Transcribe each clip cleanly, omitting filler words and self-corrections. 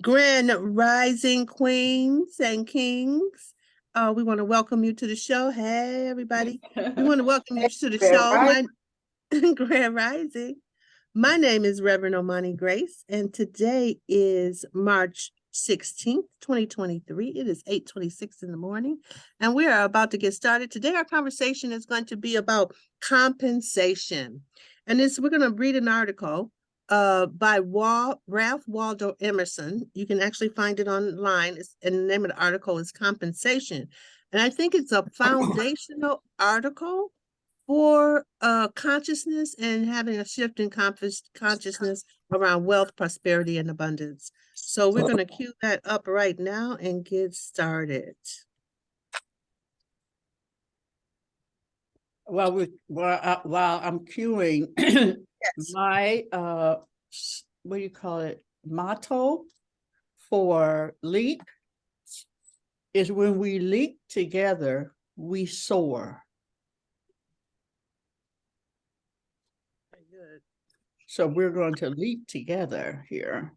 Grand Rising Queens and Kings. We want to welcome you to the show. Hey, everybody. We want to welcome you to the show. My Grand Rising. My name is Reverend Omani Grace, and today is March 16th, 2023. It is 8:26 in the morning, and we are about to get started. Today, our conversation is going to be about compensation. And we're going to read an article by Ralph Waldo Emerson. You can actually find it online, and the name of the article is Compensation. And I think it's a foundational article for consciousness and having a shift in consciousness around wealth, prosperity, and abundance. So we're going to cue that up right now and get started. While I'm queuing, Yes. my what do you call it? Motto for leap is when we leap together, we soar. Very good. So we're going to leap together here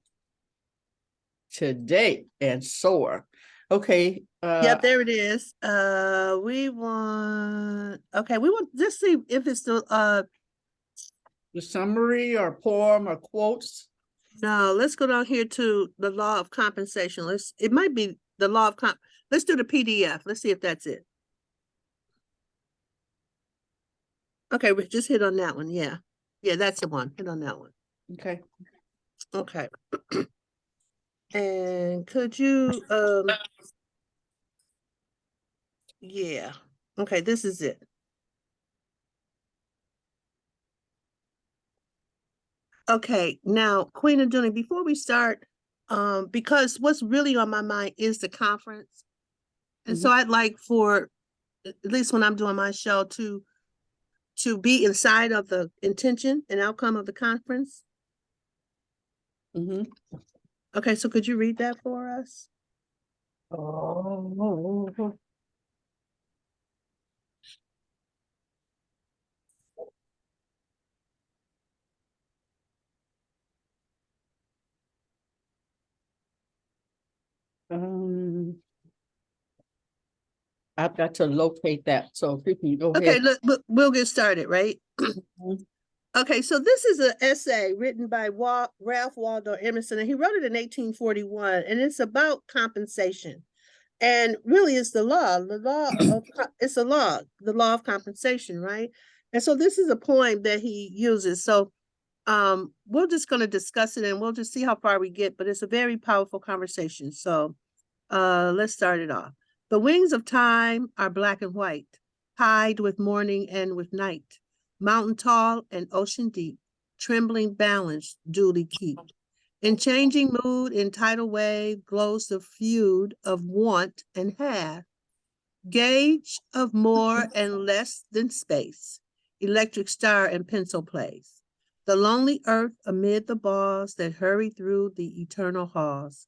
today and soar. Okay. Yep, there it is. We want just see if it's the summary or poem or quotes. No, let's go down here to the law of compensation. It might be the law of let's do the PDF. Let's see if that's it. Okay, we just hit on that one. Yeah. Yeah, that's the one. Hit on that one. Okay. Okay. And could you yeah. Okay, this is it. Okay, now Queen and Julie, before we start, because what's really on my mind is the conference. And so I'd like for, at least when I'm doing my show, to be inside of the intention and outcome of the conference. Okay, so could you read that for us? Oh. I've got to locate that. So if you can go ahead. Okay, look, we'll get started, right? Okay, so this is an essay written by Ralph Waldo Emerson, and he wrote it in 1841, and it's about compensation. And really, it's the law it's the law of compensation, right? And so this is a poem that he uses. So we're just going to discuss it, and we'll just see how far we get, but it's a very powerful conversation. So let's start it off. The wings of time are black and white, pied with morning and with night. Mountain tall and ocean deep, trembling balance duly keep. In changing mood, in tidal wave, glows the feud of want and have. Gauge of more and less than space, electric star and pencil place. The lonely earth amid the bars that hurry through the eternal halls.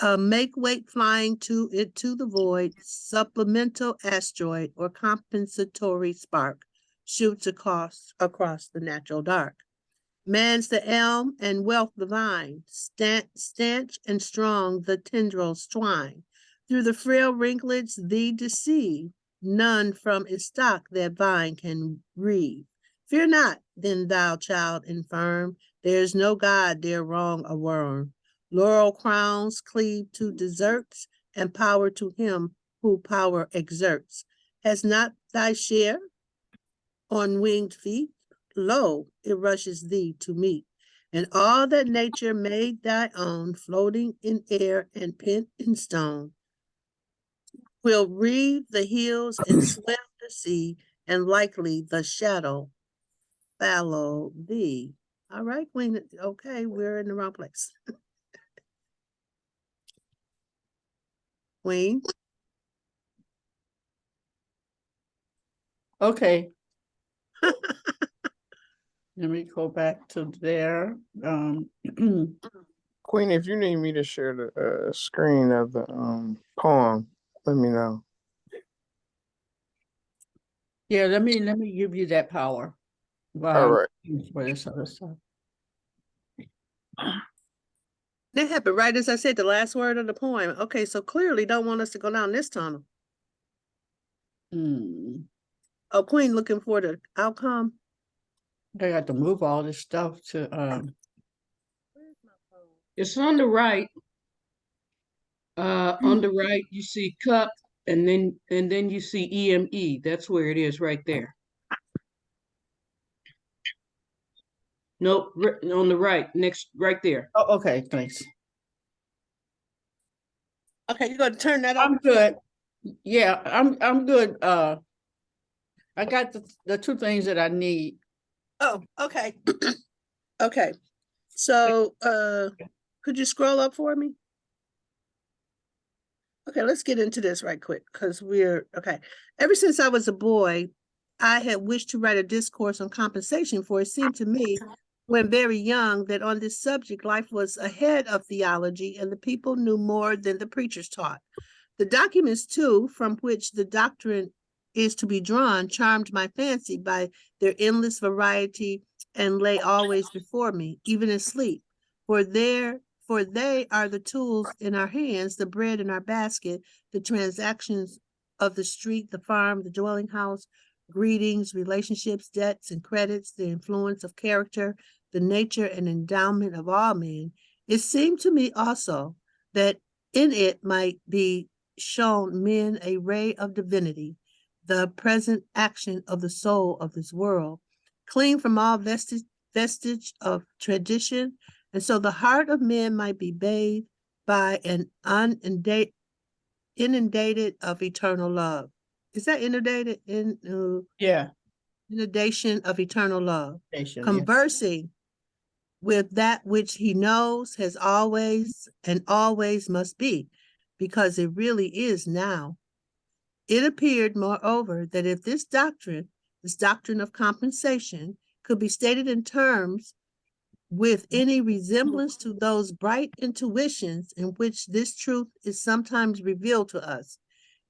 Make weight flying to the void, supplemental asteroid or compensatory spark shoots across the natural dark. Man's the elm and wealth the vine, stanch and strong the tendrils twine. Through the frail ringlets thee deceive, none from its stock that vine can reave. Fear not, then thou child infirm, there's no God dare wrong a worm. Laurel crowns cleave to deserts, and power to him who power exerts. Has not thy share on winged feet? Lo, it rushes thee to meet. And all that nature made thy own, floating in air and pent in stone, will wreathe the hills and swell the sea, and likely the shadow follow thee. All right, Queen. Okay, we're in the wrong place. Queen. Okay. Let me go back to there. Queen, if you need me to share the screen of the poem, let me know. Yeah, let me give you that power. All right. For this other stuff. That happened right as I said the last word of the poem. Okay, so clearly don't want us to go down this tunnel. Hmm. Oh, Queen looking for the outcome. I got to move all this stuff to Where's my phone? It's on the right. On the right, you see cup, and then you see EME. That's where it is right there. Nope, on the right, next, right there. oh, okay, thanks. Okay, you gonna turn that I'm over? good. Yeah, I'm good. I got the two things that I need. Oh, okay. Okay. So, could you scroll up for me? Okay, let's get into this right quick because okay. Ever since I was a boy, I had wished to write a discourse on compensation, for it seemed to me when very young that on this subject life was ahead of theology and the people knew more than the preachers taught. The documents, too, from which the doctrine is to be drawn, charmed my fancy by their endless variety and lay always before me, even in sleep. For they are the tools in our hands, the bread in our basket, the transactions of the street, the farm, the dwelling house, greetings, relationships, debts, and credits, the influence of character, the nature and endowment of all men. It seemed to me also that in it might be shown men a ray of divinity, the present action of the soul of this world, clean from all vestige of tradition, and so the heart of men might be bathed by an inundated of eternal love. Is that inundated? Yeah, Inundation of eternal love. station. Yeah. Conversing with that which he knows has always and always must be, because it really is now. It appeared, moreover, that if this doctrine of compensation, could be stated in terms with any resemblance to those bright intuitions in which this truth is sometimes revealed to us,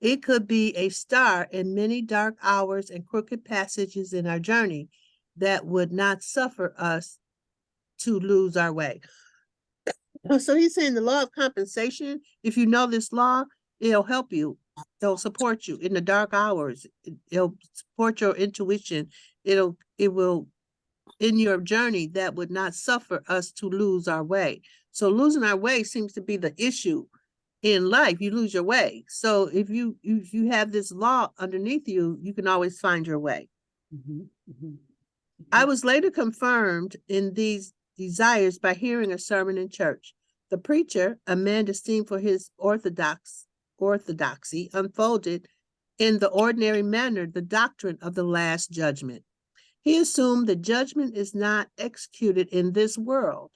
it could be a star in many dark hours and crooked passages in our journey that would not suffer us to lose our way. So he's saying the law of compensation, if you know this law, it'll help you. It'll support you in the dark hours. It'll support your intuition. It will, in your journey, that would not suffer us to lose our way. So losing our way seems to be the issue in life. You lose your way. So if you have this law underneath you, you can always find your way. I was later confirmed in these desires by hearing a sermon in church. The preacher, a man esteemed for his orthodoxy, unfolded in the ordinary manner the doctrine of the last judgment. He assumed that judgment is not executed in this world,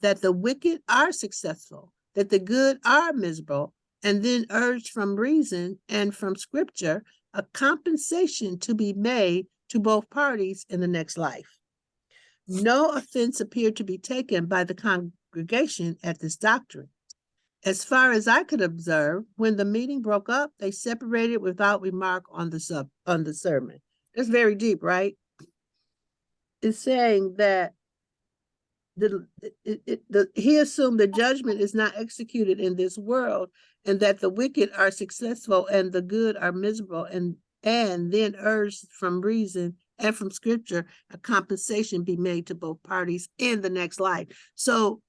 that the wicked are successful, that the good are miserable, and then urged from reason and from scripture a compensation to be made to both parties in the next life. No offense appeared to be taken by the congregation at this doctrine. As far as I could observe, when the meeting broke up, they separated without remark on the sermon. That's very deep, right? It's saying that he assumed the judgment is not executed in this world, and that the wicked are successful and the good are miserable, and then urged from reason and from scripture a compensation be made to both parties in the next life. So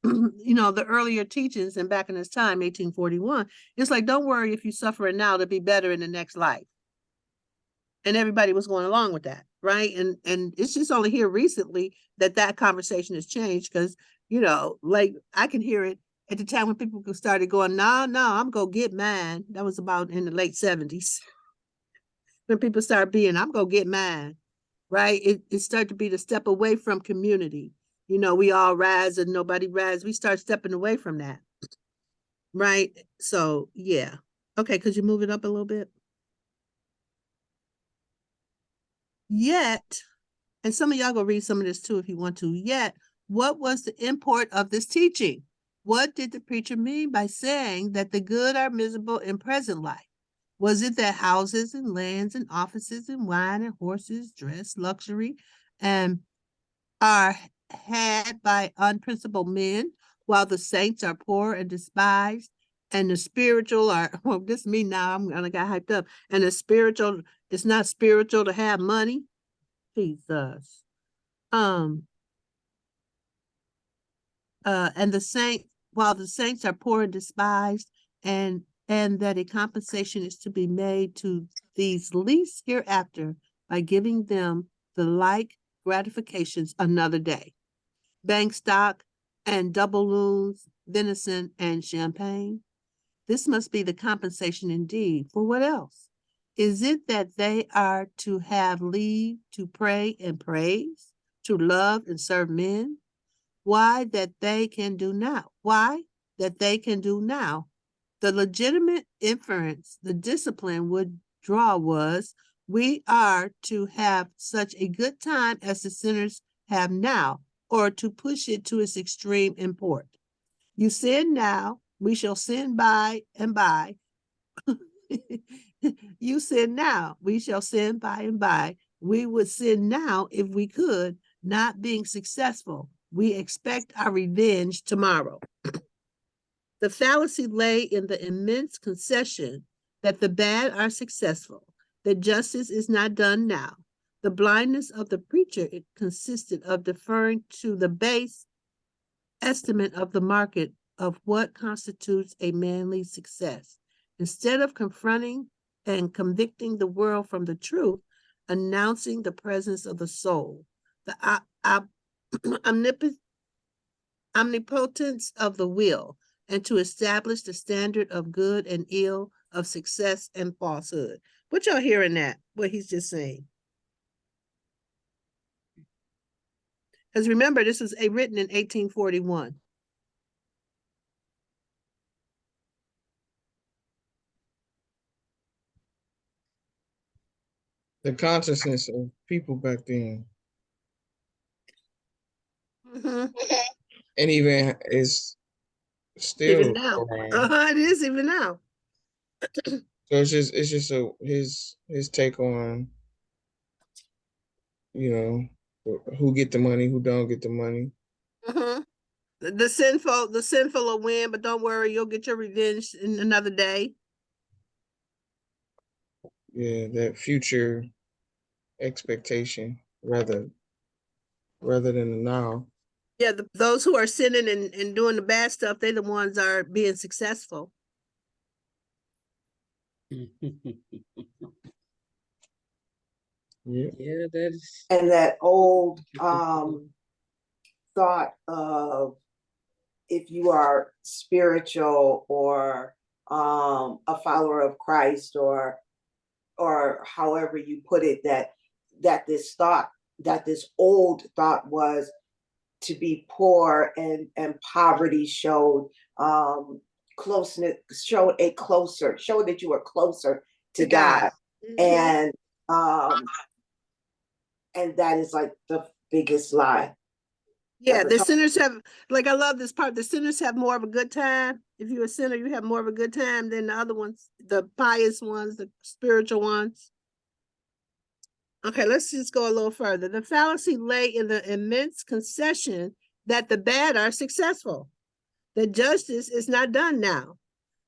the earlier teachings, and back in his time, 1841, it's like, don't worry if you suffer now to be better in the next life. And everybody was going along with that, right? And it's just only here recently that conversation has changed, because like I can hear it at the time when people started going, no, I'm gonna get mine. That was about in the late 70s. When people start being, I'm gonna get mine, right? It started to be the step away from community. We all rise and nobody rise. We start stepping away from that, right? So yeah. Okay, could you move it up a little bit? Yet, and some of y'all go read some of this too if you want to. Yet, what was the import of this teaching? What did the preacher mean by saying that the good are miserable in present life? Was it that houses and lands and offices and wine and horses, dress, luxury, and are had by unprincipled men while the saints are poor and despised, and the spiritual are, well, this is me now, I'm gonna get hyped up, and the spiritual, it's not spiritual to have money. Jesus. Um, and the saint, while the saints are poor and despised, and that a compensation is to be made to these least hereafter by giving them the like gratifications another day. Bank stock and doubloons, venison and champagne. This must be the compensation indeed. For what else? Is it that they are to have leave to pray and praise, to love and serve men? Why that they can do now? Why that they can do now? The legitimate inference the discipline would draw was, we are to have such a good time as the sinners have now, or to push it to its extreme import. You sin now, we shall sin by and by. You sin now, we shall sin by and by. We would sin now if we could, not being successful. We expect our revenge tomorrow. The fallacy lay in the immense concession that the bad are successful, that justice is not done now. The blindness of the preacher, it consisted of deferring to the base estimate of the market of what constitutes a manly success. Instead of confronting and convicting the world from the truth, announcing the presence of the soul, the omnipotence of the will, and to establish the standard of good and ill, of success and falsehood. What y'all hearing that? What he's just saying? Because remember, this was written in 1841. The consciousness of people back then, Mm-hmm. and even is still Even now. around. It is even now. So it's just his take on, you know, who get the money, who don't get the money. Mm-hmm. The sinful will win, but don't worry, you'll get your revenge in another day. Yeah, that future expectation rather than the now. Yeah, those who are sinning and doing the bad stuff, they're the ones are being successful. Yeah. Yeah, that's And that old thought of, if you are spiritual or a follower of Christ, or however you put it, that this old thought was to be poor, and poverty showed closeness, showed that you were closer to God. Mhm. And that is like the biggest lie. Yeah, the sinners have, like, I love this part. The sinners have more of a good time. If you're a sinner, you have more of a good time than the other ones, the pious ones, the spiritual ones. Okay, let's just go a little further. The fallacy lay in the immense concession that the bad are successful, that justice is not done now.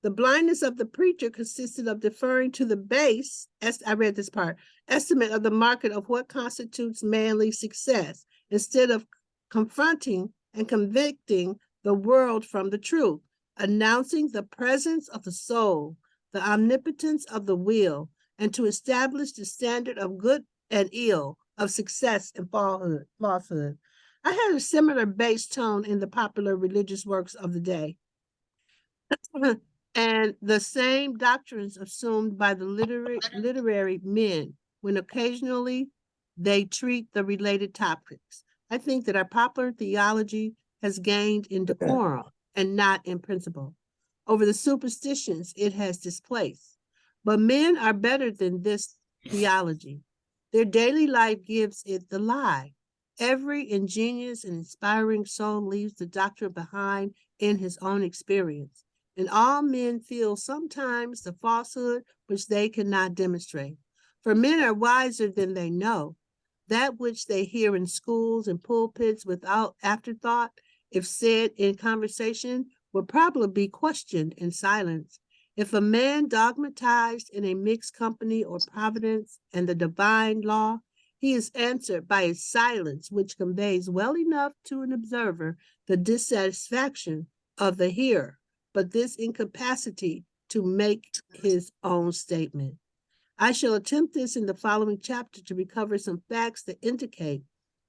The blindness of the preacher consisted of deferring to the base, as I read this part, estimate of the market of what constitutes manly success, instead of confronting and convicting the world from the truth, announcing the presence of the soul, the omnipotence of the will, and to establish the standard of good and ill, of success and falsehood. I had a similar bass tone in the popular religious works of the day. And the same doctrines assumed by the literary men when occasionally they treat the related topics. I think that our popular theology has gained in decorum and not in principle over the superstitions it has displaced. But men are better than this theology. Their daily life gives it the lie. Every ingenious and inspiring soul leaves the doctrine behind in his own experience. And all men feel sometimes the falsehood which they cannot demonstrate. For men are wiser than they know. That which they hear in schools and pulpits without afterthought if said in conversation, would probably be questioned in silence. If a man dogmatized in a mixed company or providence and the divine law, he is answered by a silence which conveys well enough to an observer the dissatisfaction of the hearer, but this incapacity to make his own statement. I shall attempt this in the following chapter to recover some facts that indicate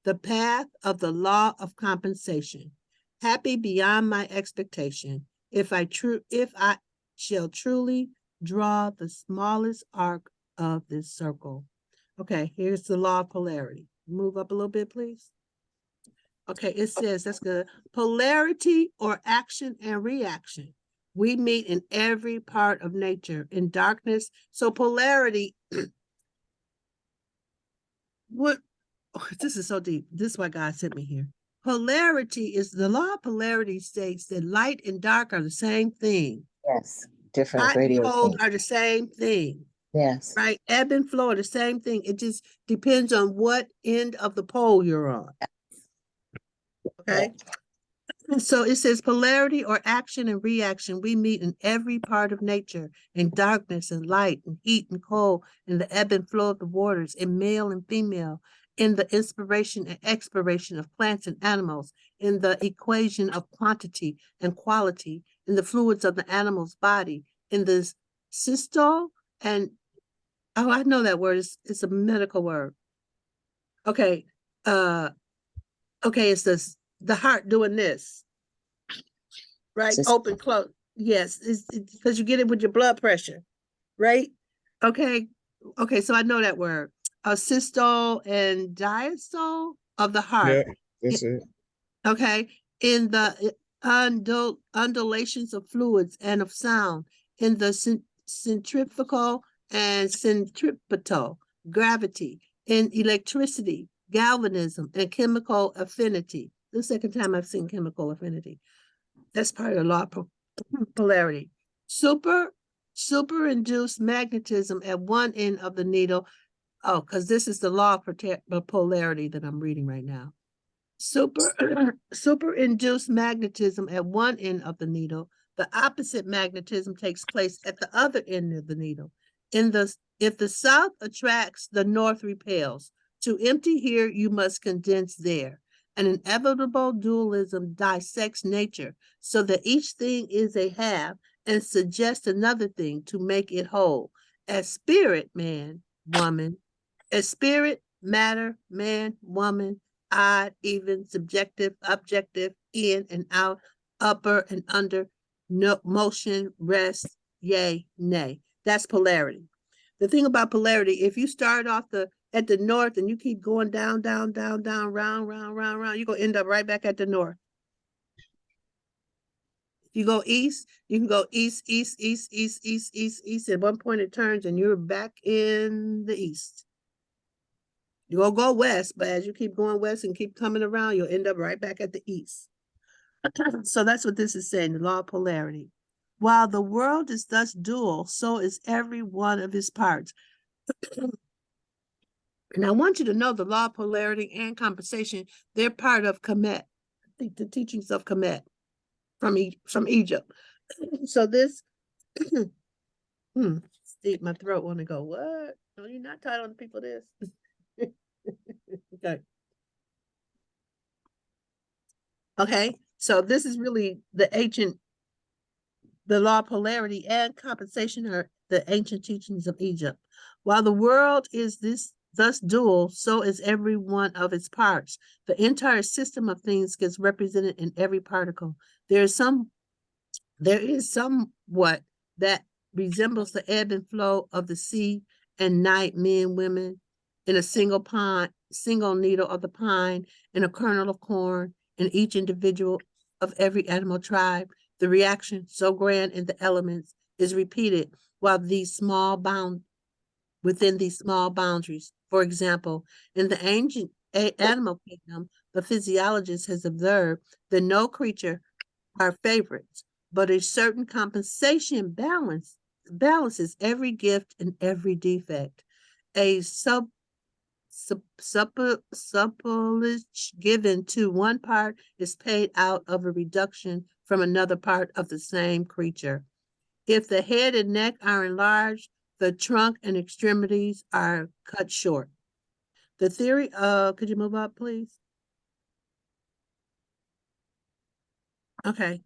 the path of the law of compensation. Happy beyond my expectation, if I shall truly draw the smallest arc of this circle. Okay, here's the law of polarity. Move up a little bit, please. Okay, it says, that's good. Polarity or action and reaction. We meet in every part of nature, in darkness. So polarity, what, oh, this is so deep. This is why God sent me here. Polarity is, the law of polarity states that light and dark are the same thing. Yes, different Hot and radiation. cold are the same thing, Yes. right? Ebb and flow are the same thing. It just depends on what end of the pole you're on. Okay. And so it says polarity or action and reaction. We meet in every part of nature, in darkness and light, in heat and cold, in the ebb and flow of the waters, in male and female, in the inspiration and expiration of plants and animals, in the equation of quantity and quality, in the fluids of the animal's body, in the systole and, oh, I know that word. It's a medical word. Okay. Okay, it's this, the heart doing this, right? Just- Open, close. Yes, it's because you get it with your blood pressure, right? Okay, okay, so I know that word. Systole and diastole of the heart. Yeah, that's it. Okay, in the undulations of fluids and of sound, in the centrifugal and centripetal gravity, in electricity, galvanism, and chemical affinity. The second time I've seen chemical affinity. That's part of the law of polarity. Superinduced magnetism at one end of the needle. Oh, because this is the law of polarity that I'm reading right now. Superinduced magnetism at one end of the needle. The opposite magnetism takes place at the other end of the needle. If the south attracts, the north repels. To empty here, you must condense there. An inevitable dualism dissects nature so that each thing is a half and suggests another thing to make it whole. As spirit, man, woman, as spirit, matter, man, woman, odd, even, subjective, objective, in and out, upper and under, no motion, rest, yay, nay. That's polarity. The thing about polarity, if you start off at the north and you keep going down, round, you're gonna end up right back at the north. If you go east, you can go east. At one point it turns and you're back in the east. You're gonna go west, but as you keep going west and keep coming around, you'll end up right back at the east. So that's what this is saying, the law of polarity. While the world is thus dual, so is every one of its parts. And I want you to know the law of polarity and compensation, they're part of Kemet. I think the teachings of Kemet from Egypt. So this, Steve, my throat want to go, what? No, you're not telling people this. Okay. Okay, so this is really the law of polarity and compensation are the ancient teachings of Egypt. While the world is thus dual, so is every one of its parts. The entire system of things gets represented in every particle. There is somewhat that resembles the ebb and flow of the sea and night, men, women, in a single needle of the pine, in a kernel of corn, in each individual of every animal tribe. The reaction, so grand in the elements, is repeated while within these small boundaries. For example, in the ancient animal kingdom, the physiologist has observed that no creature are favorites, but a certain compensation balances every gift and every defect. A supplage given to one part is paid out of a reduction from another part of the same creature. If the head and neck are enlarged, the trunk and extremities are cut short. The theory of, could you move up, please? Okay.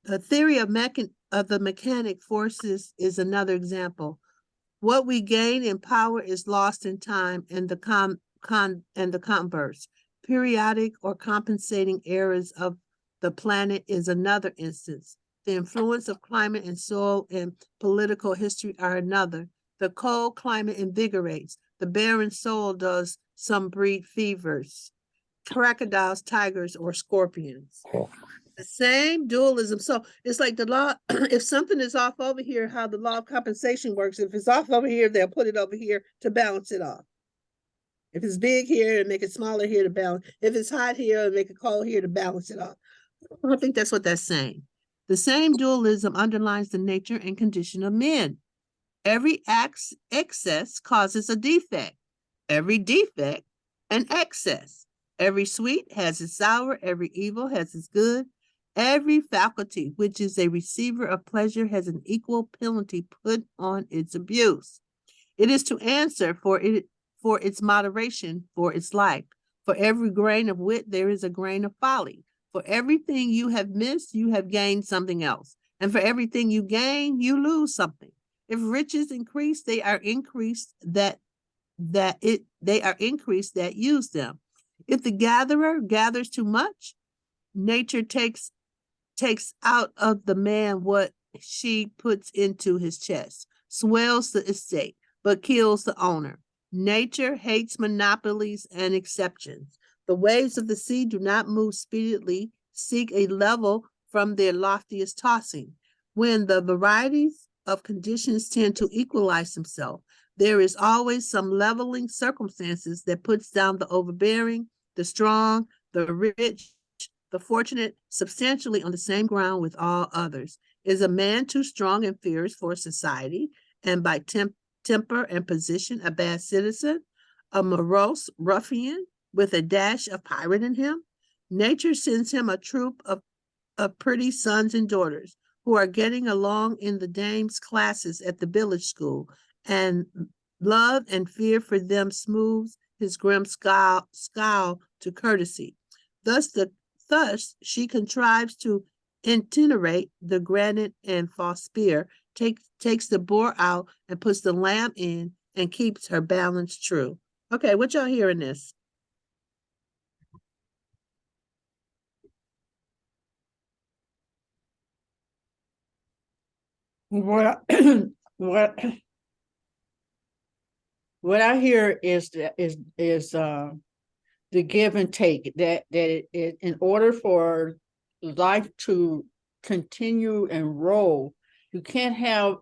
The theory of the mechanic forces is another example. What we gain in power is lost in time, and the converse. Periodic or compensating errors of the planet is another instance. The influence of climate and soil and political history are another. The cold climate invigorates. The barren soil does some breed fevers, crocodiles, tigers, or scorpions. The same dualism. So it's like the law, if something is off over here, how the law of compensation works, if it's off over here, they'll put it over here to balance it off. If it's big here, and make it smaller here to balance. If it's hot here, and make it cold here to balance it off. I think that's what that's saying. The same dualism underlines the nature and condition of men. Every excess causes a defect. Every defect, an excess. Every sweet has its sour. Every evil has its good. Every faculty which is a receiver of pleasure has an equal penalty put on its abuse. It is to answer for its moderation, for its life. For every grain of wit, there is a grain of folly. For everything you have missed, you have gained something else. And for everything you gain, you lose something. If riches increase, they are increased that use them. If the gatherer gathers too much, nature takes out of the man what she puts into his chest, swells the estate, but kills the owner. Nature hates monopolies and exceptions. The waves of the sea do not move speedily, seek a level from their loftiest tossing. When the varieties of conditions tend to equalize themselves, there is always some leveling circumstances that puts down the overbearing, the strong, the rich, the fortunate, substantially on the same ground with all others. Is a man too strong and fierce for society, and by temper and position a bad citizen, a morose ruffian with a dash of pirate in him? Nature sends him a troop of pretty sons and daughters who are getting along in the dames' classes at the village school, and love and fear for them smooths his grim scowl to courtesy. Thus she contrives to itinerate the granite and false spear, takes the boar out and puts the lamb in, and keeps her balance true. Okay, what y'all hearing this? What what what I hear is that is the give and take, that in order for life to continue and roll, you can't have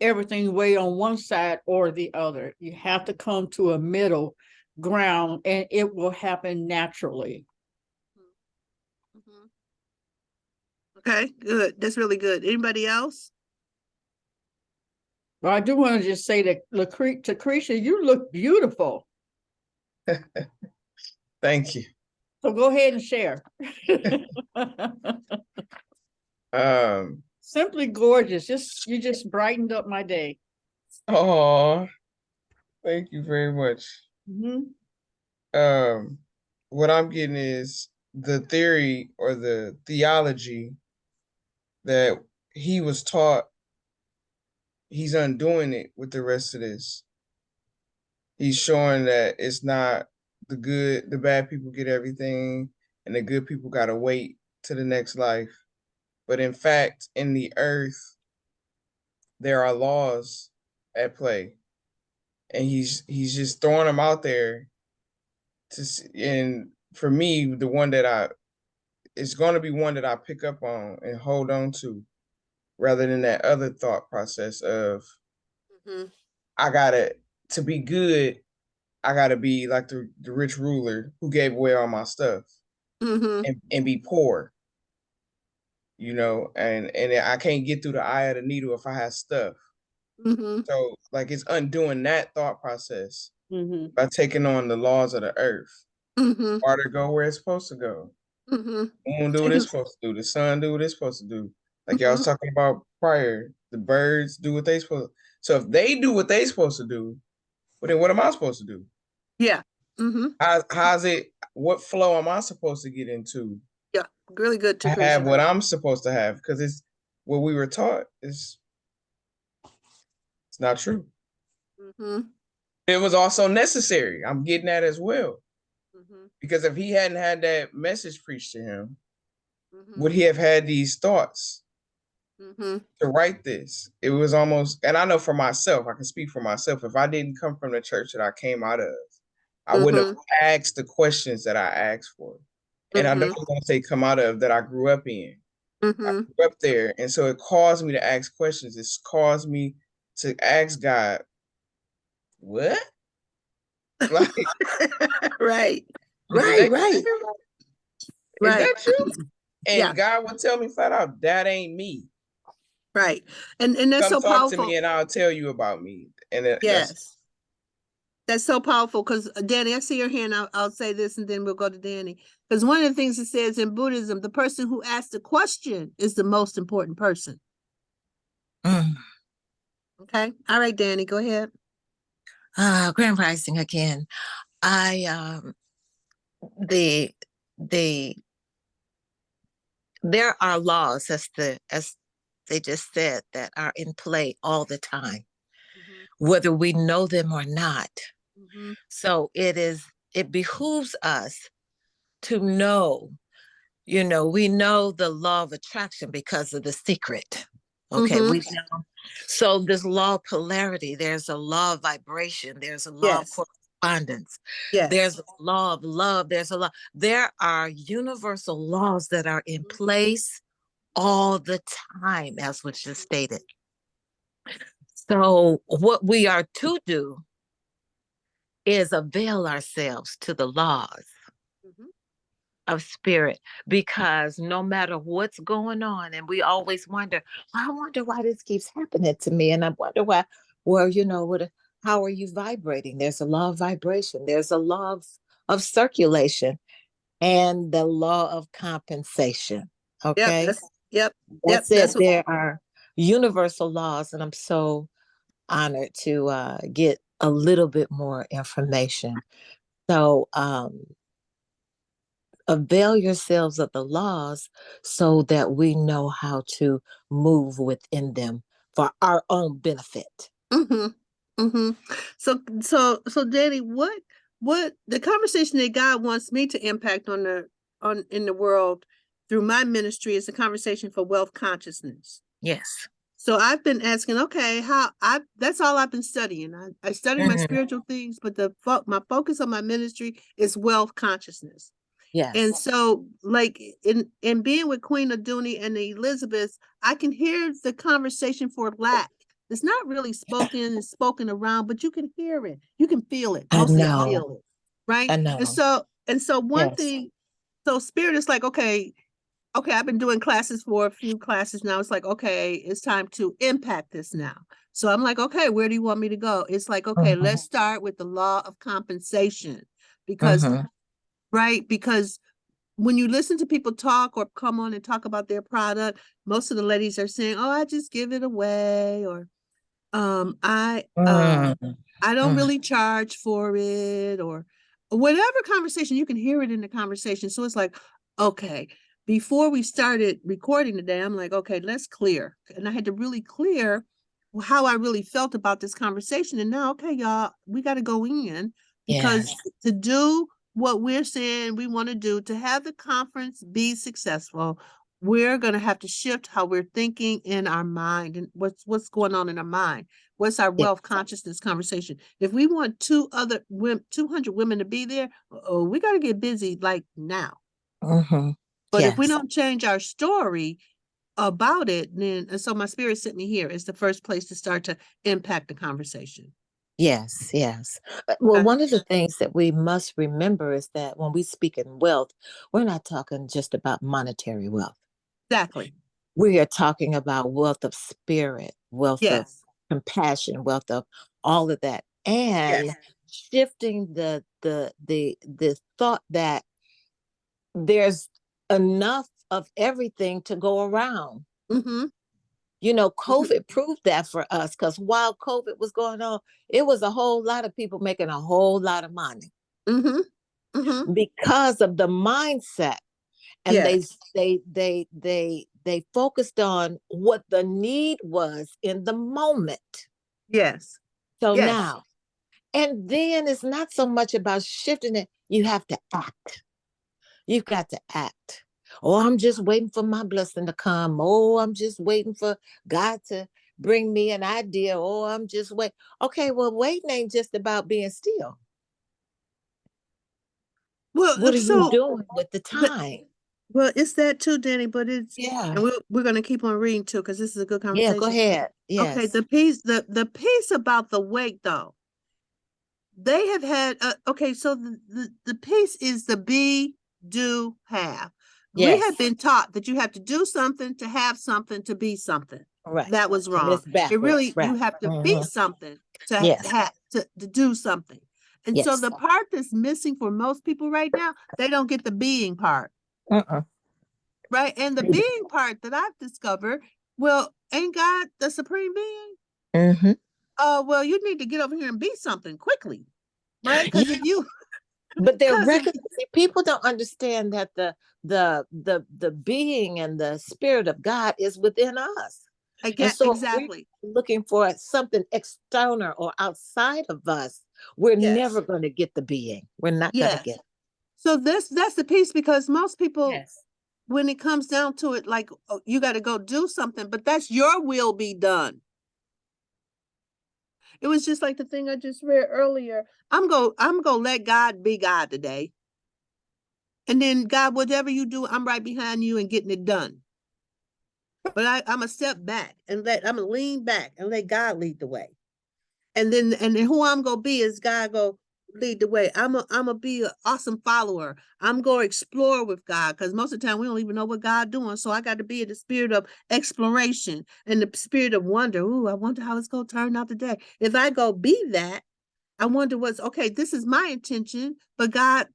everything way on one side or the other. You have to come to a middle ground, and it will happen naturally. Okay, good. That's really good. Anybody else? But I do want to just say that Lucretia, you look beautiful. Thank you. So go ahead and share. Simply gorgeous. You just brightened up my day. Oh, thank you very much. What I'm getting is the theory or the theology that he was taught. He's undoing it with the rest of this. He's showing that it's not the bad people get everything, and the good people gotta wait to the next life. But in fact, in the earth, there are laws at play, and he's just throwing them out there and for me, it's going to be one that I pick up on and hold on to, rather than that other thought process of to be good, I gotta be like the rich ruler who gave away all my stuff and be poor, and I can't get through the eye of the needle if I have stuff. So like it's undoing that thought process Mm-hmm. by taking on the laws of the earth. Mm-hmm. Water go where it's supposed to go. Mm-hmm. Moon do what it's supposed to do. The sun do what it's supposed to do. Like y'all was Mm-hmm. talking about prior, the birds do what they supposed to. So if they do what they supposed to do, well, then what am I supposed to do? Yeah. Mm-hmm. How's it? What flow am I supposed to get into? Yeah. Really good too, I have Christian. what I'm supposed to have because it's what we were taught. It's not true. Mm-hmm. It was also necessary. I'm getting that as well. Mm-hmm. Because if he hadn't had that message preached to him, Mm-hmm. would he have had these thoughts Mm-hmm. to write this? It was almost, and I know for myself, I can speak for myself. If I didn't come from the church that I came out of, I wouldn't have asked the questions that I asked for. And I know Mm-hmm. I'm going to say come out of that I grew up in. I Mm-hmm. grew up there. And so it caused me to ask questions. It's caused me to ask God, what? Like, Right. is Right. that Right. true? Is Right. that true? Yeah. And God would tell me flat out, that ain't me. Right. And that's Come so talk to powerful. me and I'll tell you about me. And that's Yes. That's so powerful because Danny, I see your hand. I'll say this and then we'll go to Danny. Because one of the things it says in Buddhism, the person who asks the question is the most important person. Mm. Okay. All right, Danny, go ahead. Grand Rising again. I the the there are laws as they just said that are in play all the time, Mm-hmm. whether we know them or not. Mm-hmm. So it behooves us to know, we know the law of attraction because of the secret. Okay, Mm-hmm. we know. So this law of polarity, there's a law of vibration, there's a law of Yes. correspondence, there's Yes. a law of love, there are universal laws that are in place all the time, as was just stated. So what we are to do is avail ourselves to the laws Mm-hmm. of spirit, because no matter what's going on, and we always wonder, I wonder why this keeps happening to me, and I wonder why. Well, how are you vibrating? There's a law of vibration, there's a law of circulation, and the law of compensation. Yep. Okay, Yep. that's it. That's what. There are universal laws, and I'm so honored to get a little bit more information. So avail yourselves of the laws so that we know how to move within them for our own benefit. Mm-hmm. Mm-hmm. So Danny, what the conversation that God wants me to impact on in the world through my ministry is a conversation for wealth consciousness. Yes. So I've been asking, okay, that's all I've been studying. I study my spiritual things, but my focus on my ministry is wealth consciousness. Yes. And so, like in being with Queen Aduni and the Elizabeth, I can hear the conversation for lack. It's not really spoken, it's spoken around, but you can hear it. You can feel it. I Mostly I know. feel it. Right. I know. And so one Yes. thing, so spirit is like, okay, I've been doing classes for a few classes now. It's like, okay, it's time to impact this now. So I'm like, okay, where do you want me to go? It's like, okay, let's start with the law of compensation because, right? Because when you listen to people talk or come on and talk about their product, most of the ladies are saying, oh, I just give it away, or I don't really charge for it, or whatever conversation. You can hear it in the conversation. So it's like, okay, before we started recording today, I'm like, okay, let's clear. And I had to really clear how I really felt about this conversation. And now, okay, y'all, we got to go in because to do what we're saying we want to do, to have the conference be successful, we're going to have to shift how we're thinking in our mind and what's going on in our mind. What's our wealth consciousness conversation? If we want 200 women to be there, we got to get busy like now. But if we don't change our story about it, then, and so my spirit sent me here. It's the first place to start to impact the conversation. Yes, yes. Well, one of the things that we must remember is that when we speak in wealth, we're not talking just about monetary wealth. Exactly. We are talking about wealth of spirit, wealth of compassion, wealth of all of that. And shifting the thought that there's enough of everything to go around. Mm-hmm. COVID proved that for us, because while COVID was going on, it was a whole lot of people making a whole lot of money Mm-hmm. Mm-hmm. because of the mindset. And Yeah. they focused on what the need was in the moment. Yes. So Yes. now, and then it's not so much about shifting it. You have to act. You've got to act. Oh, I'm just waiting for my blessing to come. Oh, I'm just waiting for God to bring me an idea. Oh, I'm just wait. Okay, well, waiting ain't just about being still. Well, What are you so doing with the but time? well, it's that too, Danny. But it's Yeah. and we're gonna keep on reading too because this is a good Yeah, go conversation. ahead. Okay, Yes. the piece about the wait though. They have had okay, so the piece is the be, do, have. We Yes. have been taught that you have to do something to have something to be something. Right. That was And wrong. it's It really backwards. Right. you have to be Mhm. something to Yes. have to do something. And so Yes. the part that's missing for most people right now, they don't get the being part, Uh-uh. right? And the being part that I've discovered, well, ain't God the supreme being? Mm-hmm. Well, you need to get over here and be something quickly, right? Because Yeah, if you but they're because if recognizing, people don't understand that the being and the spirit of God is within us. I And get so if we're exactly. looking for something external or outside of us, we're Yes. never going to get the being. We're not going to Yes. get. So that's the piece because most people, Yes. when it comes down to it, like oh, you got to go do something, but that's your will be done. It was just like the thing I just read earlier. I'm go let God be God today. And then God, whatever you do, I'm right behind you and getting it done. But I'm a step back and I'm gonna lean back and let God lead the way. And then who I'm gonna be is God go lead the way. I'm a be an awesome follower. I'm gonna explore with God because most of the time we don't even know what God doing. So I got to be in the spirit of exploration and the spirit of wonder. Ooh, I wonder how it's gonna turn out today. If I go be that, I wonder what's okay. This is my intention, but God,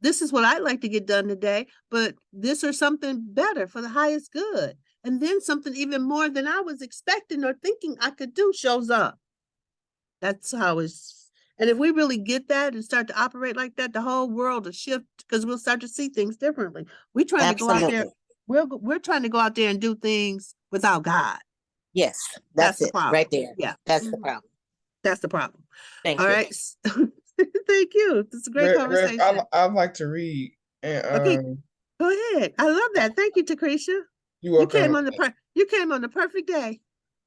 this is what I'd like to get done today. But this or something better for the highest good, and then something even more than I was expecting or thinking I could do shows up. That's how it's. And if we really get that and start to operate like that, the whole world will shift because we'll start to see things differently. We're trying to go out there. Absolutely. We're trying to go out there and do things without God. Yes. That's That's the it right problem. there. Yeah. That's the problem. That's the problem. Thank All you. right. Thank you. It's a great Rev, conversation. I'd like to read, and Okay, go ahead. I love that. Thank you, Takrisha. you're You came welcome. on you came on the perfect day.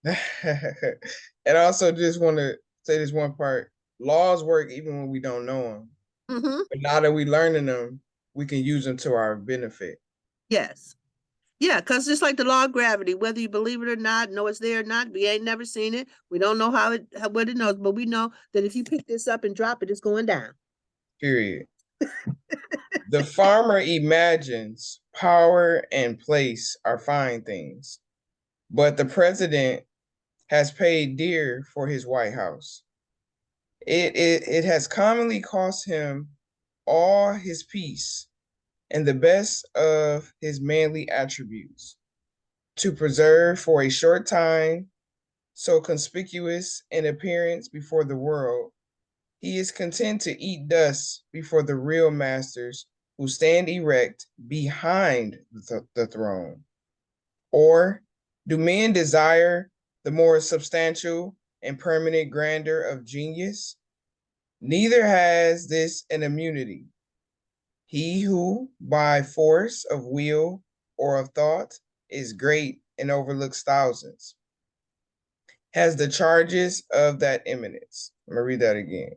And I also just want to say this one part: laws work even when we don't know them. Mm-hmm. But now that we learning them, we can use them to our benefit. Yes. Yeah, because just like the law of gravity, whether you believe it or not, know it's there or not, we ain't never seen it. We don't know what it knows, but we know that if you pick this up and drop it, it's going down. Period. The farmer imagines power and place are fine things, but the president has paid dear for his White House. It has commonly cost him all his peace and the best of his manly attributes to preserve for a short time, so conspicuous in appearance before the world, he is content to eat dust before the real masters who stand erect behind the throne. Or do men desire the more substantial and permanent grandeur of genius? Neither has this an immunity. He who, by force of will or of thought, is great and overlooks thousands, has the charges of that eminence. I'm going to read that again.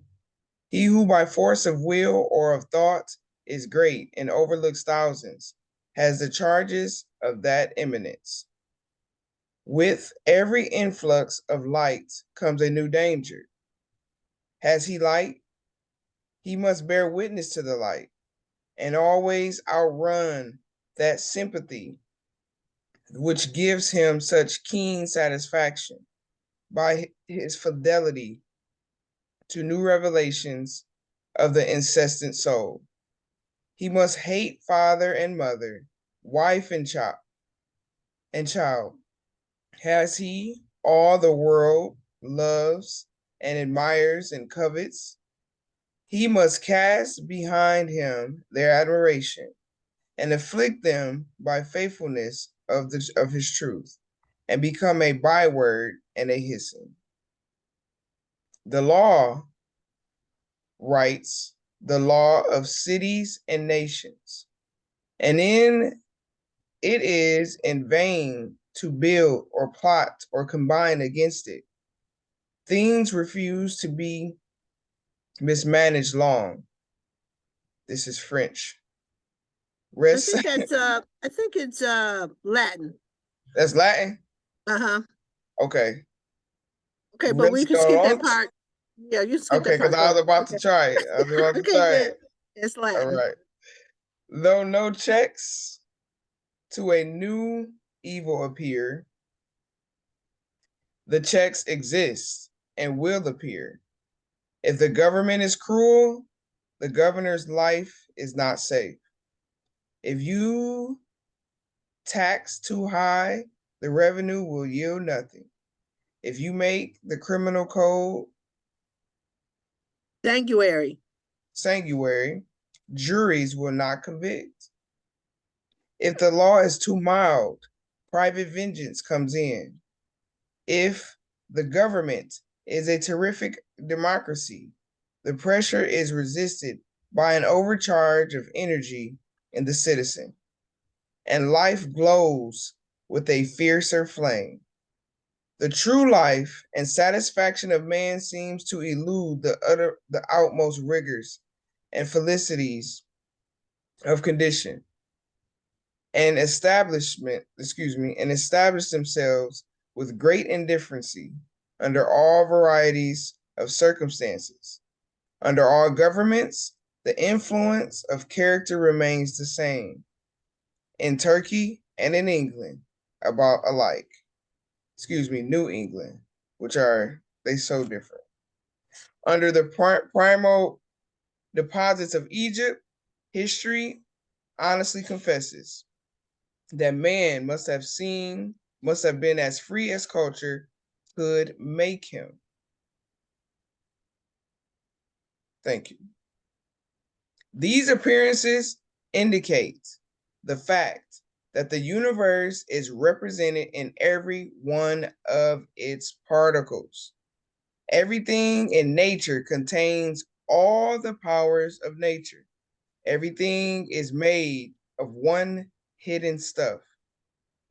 He who, by force of will or of thought, is great and overlooks thousands, has the charges of that eminence. With every influx of light comes a new danger. Has he light? He must bear witness to the light and always outrun that sympathy which gives him such keen satisfaction by his fidelity to new revelations of the incessant soul. He must hate father and mother, wife and child. Has he all the world loves and admires and covets? He must cast behind him their admiration and afflict them by faithfulness of his truth, and become a byword and a hissing. The law writes, the law of cities and nations, and it is in vain to build or plot or combine against it. Things refuse to be mismanaged long. This is French. I think it's Latin. That's Latin? Uh-huh. Okay. Okay, but we can skip that part. Yeah, you skip Okay, that part. because I was about to Okay. try it. I was about to Okay, try good. it. It's All Latin. right. Though no checks to a new evil appear, the checks exist and will appear. If the government is cruel, the governor's life is not safe. If you tax too high, the revenue will yield nothing. If you make the criminal code Sanctuary. juries will not convict. If the law is too mild, private vengeance comes in. If the government is a terrific democracy, the pressure is resisted by an overcharge of energy in the citizen, and life glows with a fiercer flame. The true life and satisfaction of man seems to elude the outmost rigors and felicities of condition, and establish themselves with great indifferency under all varieties of circumstances. Under all governments, the influence of character remains the same. In Turkey and in England, about alike. New England, which are they so different. Under the primal deposits of Egypt, history honestly confesses that man must have been as free as culture could make him. Thank you. These appearances indicate the fact that the universe is represented in every one of its particles. Everything in nature contains all the powers of nature. Everything is made of one hidden stuff.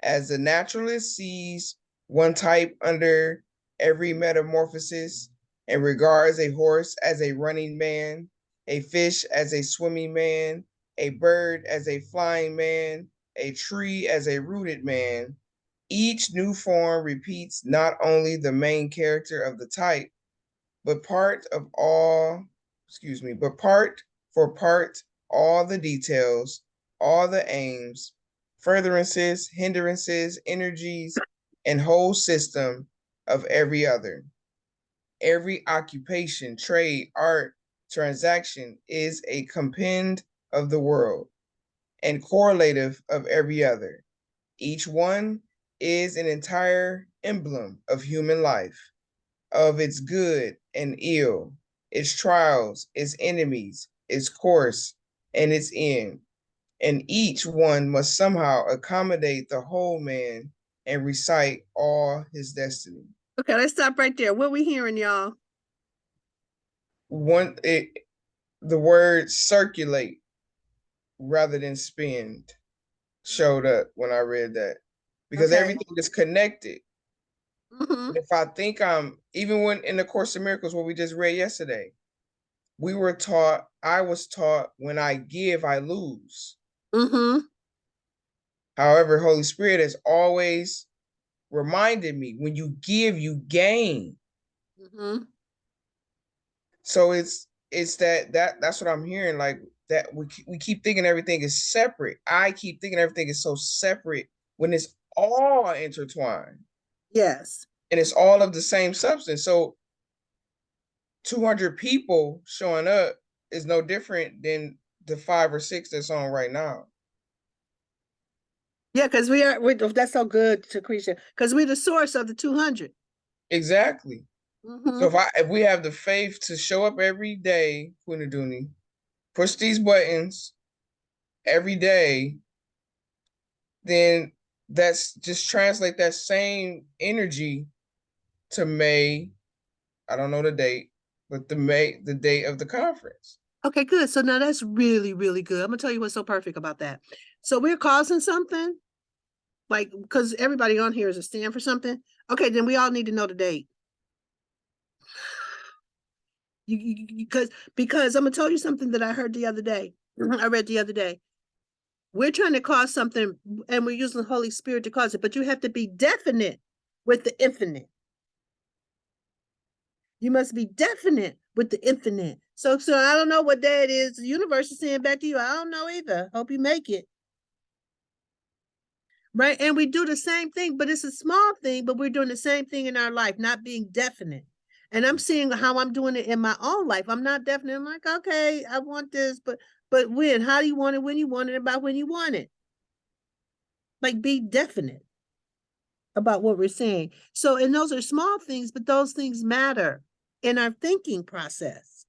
As the naturalist sees one type under every metamorphosis and regards a horse as a running man, a fish as a swimming man, a bird as a flying man, a tree as a rooted man, each new form repeats not only the main character of the type, but part for part, all the details, all the aims, furtherances, hindrances, energies, and whole system of every other. Every occupation, trade, art, transaction is a compend of the world and correlative of every other. Each one is an entire emblem of human life, of its good and ill, its trials, its enemies, its course, and its end. And each one must somehow accommodate the whole man and recite all his destiny. Okay, let's stop right there. What we hearing, y'all? The word circulate rather than spend showed up when I read that, because Okay. everything is connected. Mm-hmm. If I think even when in the Course of Miracles, what we just read yesterday, I was taught, when I give, I lose. Mm-hmm. However, Holy Spirit has always reminded me, when you give, you gain. Mm-hmm. So it's that's what I'm hearing, like that we keep thinking everything is separate. I keep thinking everything is so separate when it's all intertwined. Yes. And it's all of the same substance. So 200 people showing up is no different than the 5 or 6 that's on right now. Yeah, because that's so good, Lucretia, because we're the source of the 200. Exactly. Mm-hmm. So if we have the faith to show up every day, Queen Aduni, push these buttons every day, then that's just translate that same energy to May. I don't know the date, but the date of the conference. Okay, good. So now that's really, really good. I'm gonna tell you what's so perfect about that. So we're causing something, like, because everybody on here is a stand for something. Okay, then we all need to know the date. Because I'm gonna tell you something that I heard the other day. I read the other day. We're trying to cause something, and we're using the Holy Spirit to cause it, but you have to be definite with the infinite. You must be definite with the infinite. So I don't know what day it is. The universe is saying back to you, I don't know either. Hope you make it. Right? And we do the same thing, but it's a small thing, but we're doing the same thing in our life, not being definite. And I'm seeing how I'm doing it in my own life. I'm not definite. I'm like, okay, I want this, but when? How do you want it? When you want it? About when you want it? Like, be definite about what we're saying. So, and those are small things, but those things matter in our thinking process.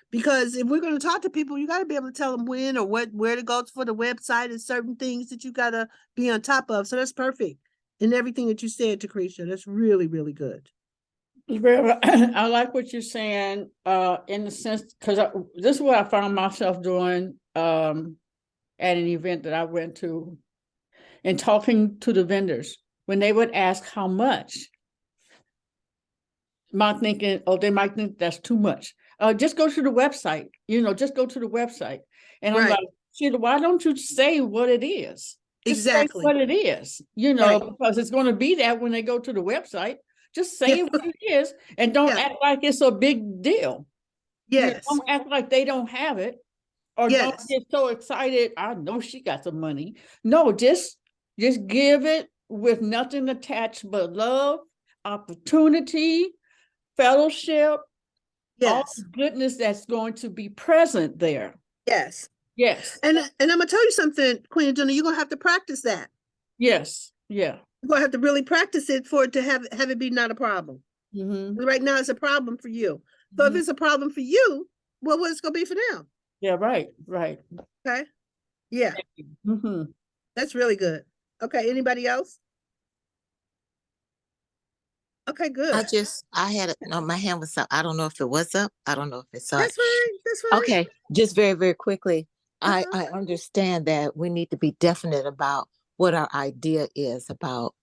Because if we're going to talk to people, you got to be able to tell them when or where to go for the website and certain things that you got to be on top of. So that's perfect. And everything that you said, Lucretia, that's really, really good. I like what you're saying, in the sense, because this is what I found myself doing at an event that I went to, and talking to the vendors when they would ask how much. My thinking, oh, they might think that's too much. Just go to the website, just go to the website. And I'm Right. like, Sheila, why don't you say what it is? Just say Exactly. what it is, Right. because it's going to be that when they go to the website. Just say Yeah. what it is, and don't Yeah. act like it's a big deal. Yes. Don't act like they don't have it, or don't Yes. get so excited. I know she got some money. No, just give it with nothing attached but love, opportunity, fellowship, all Yes. the goodness that's going to be present there. Yes. Yes. And I'm gonna tell you something, Queen Jenna, you're gonna have to practice that. Yes. Yeah. You're gonna have to really practice it for it to have it be not a problem. Mm-hmm. Right now it's a problem for you. So if it's a problem for you, well, what's it gonna be for them? Yeah. Right. Right. Okay. Yeah, Mm-hmm. that's really good. Okay, anybody else? Okay, good. I had it, no, my hand was up. I don't know if it was up. I don't know if it's up. That's fine. That's fine. Okay, just very, very quickly. Uh-huh. I understand that we need to be definite about what our idea is about,